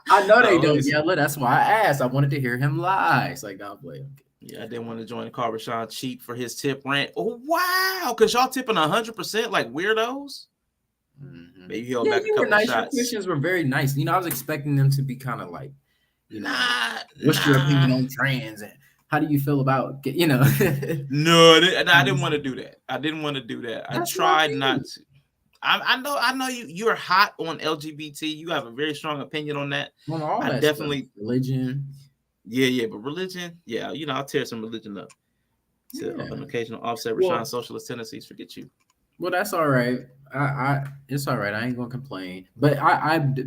S5: I know they don't yell it. That's why I asked. I wanted to hear him lie. It's like, God bless.
S2: Yeah, I didn't want to join the Carver Sean cheap for his tip rant. Oh wow, because y'all tipping 100% like weirdos.
S5: Mm-hmm.
S2: Maybe he'll back a couple
S5: nice.
S2: shots.
S5: Your questions were very nice. I was expecting them to be kind of like, what's your opinion on trans and how do you feel about
S2: No, I didn't want to do that. I tried not to. I know you're hot on LGBT. You have a very strong opinion on that.
S5: On all
S2: I
S5: that
S2: definitely
S5: stuff. Religion.
S2: Yeah, but religion, I'll tear some religion up. To an occasional offset Rashawn's socialist tendencies. Forget you.
S5: Well, that's all right. It's all right. I ain't gonna complain. But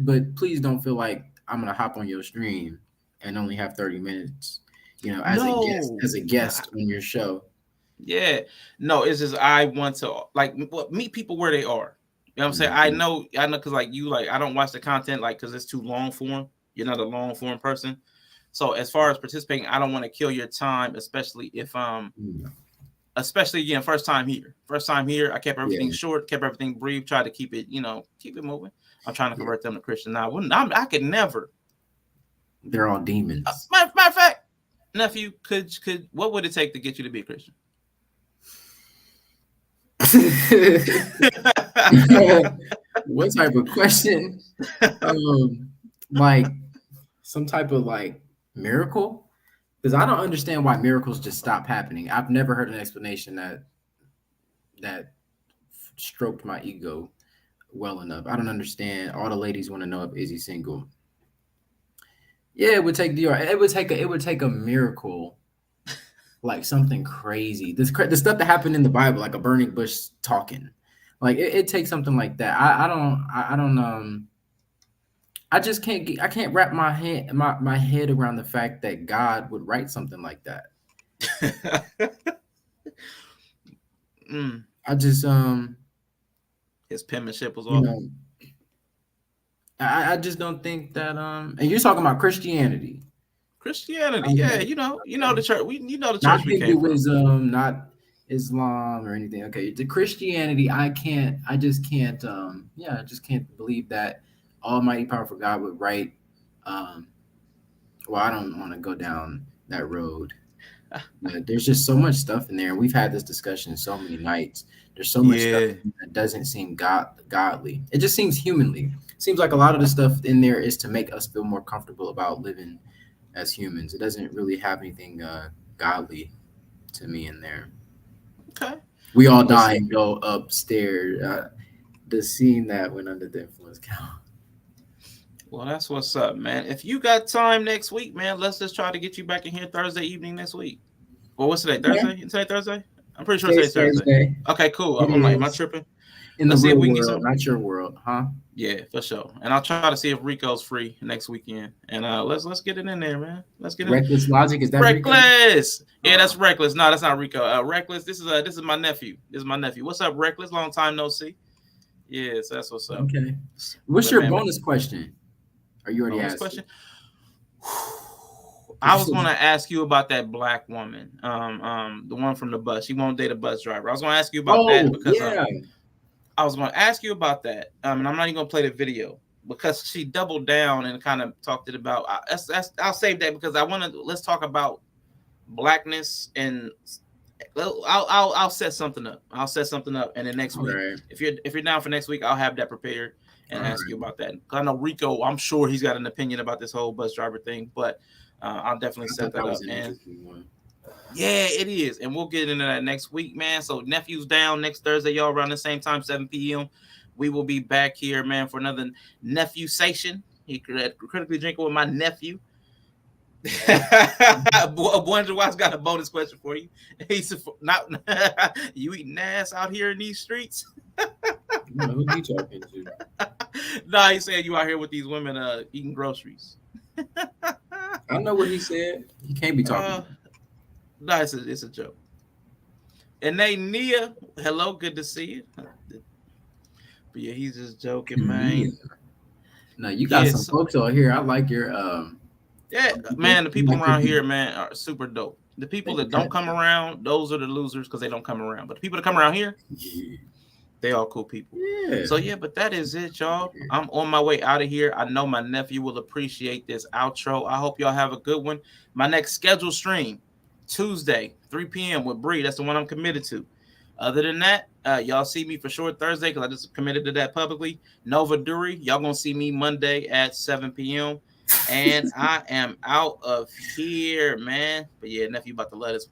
S5: but please don't feel like I'm gonna hop on your stream and only have 30 minutes, as a guest on your show.
S2: Yeah. No, it's just I want to meet people where they are. You know what I'm saying? I know because I don't watch the content because it's too long form. You're not a long form person. So as far as participating, I don't want to kill your time, especially if especially again, first time here. I kept everything short, kept everything brief, tried to keep it moving. I'm trying to convert them to Christian now. I could never.
S5: They're all demons.
S2: Matter of fact, nephew, could what would it take to get you to be a Christian?
S5: What type of question? Like some type of miracle? Because I don't understand why miracles just stop happening. I've never heard an explanation that stroked my ego well enough. I don't understand. All the ladies want to know if Izzy's single. Yeah, it would take a miracle, like something crazy. The stuff that happened in the Bible, like a burning bush talking, like it takes something like that. I just can't wrap my head around the fact that God would write something like that. I just
S2: his penmanship was off.
S5: I just don't think that and you're talking about Christianity.
S2: Yeah, you know the church. The church
S5: not
S2: we came
S5: Hinduism, not Islam or anything. Okay, the Christianity, I just can't believe that Almighty powerful God would write. Well, I don't want to go down that road. But there's just so much stuff in there. We've had this discussion so many nights. There's so much stuff that doesn't seem godly. It just seems humanly. It seems like a lot of the stuff in there is to make us feel more comfortable about living as humans. It doesn't really have anything godly to me in there.
S2: Okay.
S5: We all die and go upstairs. The scene that went under the influence count.
S2: Well, that's what's up, man. If you got time next week, man, let's just try to get you back in here Thursday evening next week. Well, what's today? Thursday? You say Thursday? I'm pretty sure it's Thursday. Okay, cool. Am I tripping?
S5: In the real world, not your world, huh?
S2: Yeah, for sure. And I'll try to see if Rico's free next weekend. And let's get it in there, man. Let's get it.
S5: Reckless Logic, is that
S2: Reckless? Rico? Yeah, that's Reckless. No, that's not Rico. Reckless. This is my nephew. What's up, Reckless? Long time no see. Yeah, so that's what's up.
S5: Okay. What's your bonus question? Are you already asked? Question?
S2: I was going to ask you about that black woman, the one from the bus. She won't date a bus driver. I was going to ask you about that because I was going to ask you about that, and I'm not even going to play the video. because she doubled down and kind of talked it about. I'll save that because let's talk about blackness, and I'll set something up. I'll set something up, and then next week, if you're down for next week, I'll have that prepared and ask you about that. I know Rico, I'm sure he's got an opinion about this whole bus driver thing, but I'll definitely set that up. And yeah, it is, and we'll get into that next week, man. So Nephew's down next Thursday, y'all, around the same time, 7 p.m. We will be back here, man, for another Nephew station. He critically drinking with my nephew. Wonder Why's got a bonus question for you. He said, "Not you eating ass out here in these streets."
S5: Who you talking to?
S2: Nah, he said you out here with these women eating groceries.
S5: I know what he said. He can't be talking.
S2: No, it's a joke. And they Nia, hello, good to see you. But yeah, he's just joking, man.
S5: No, you got some folks out here. I like your
S2: yeah, man, the people around here, man, are super dope. The people that don't come around, those are the losers because they don't come around. But the people that come around here, they all cool people. Yeah. So yeah, but that is it, y'all. I'm on my way out of here. I know my nephew will appreciate this outro. I hope y'all have a good one. My next scheduled stream, Tuesday, 3 p.m. with Bree. That's the one I'm committed to. Other than that, y'all see me for sure Thursday because I just committed to that publicly. Nova Dury, y'all gonna see me Monday at 7 p.m. And I am out of here, man. But yeah, nephew about to let us.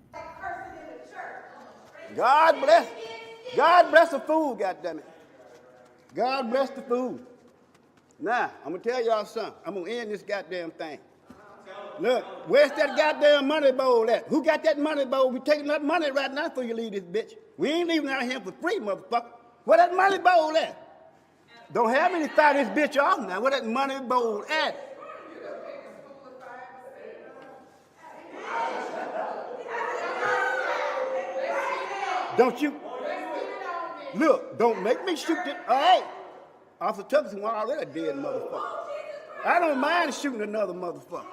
S3: God bless the food, goddammit. God bless the food. Now, I'm gonna tell y'all something. I'm gonna end this goddamn thing. Look, where's that goddamn money bowl at? Who got that money bowl? We taking that money right now before you leave this bitch. We ain't leaving out here for free, motherfucker. Where that money bowl at? Don't have me to fire this bitch off now. Where that money bowl at? Don't you? Look, don't make me shoot this. All right. Officer Tuckerson was already a dead motherfucker. I don't mind shooting another motherfucker.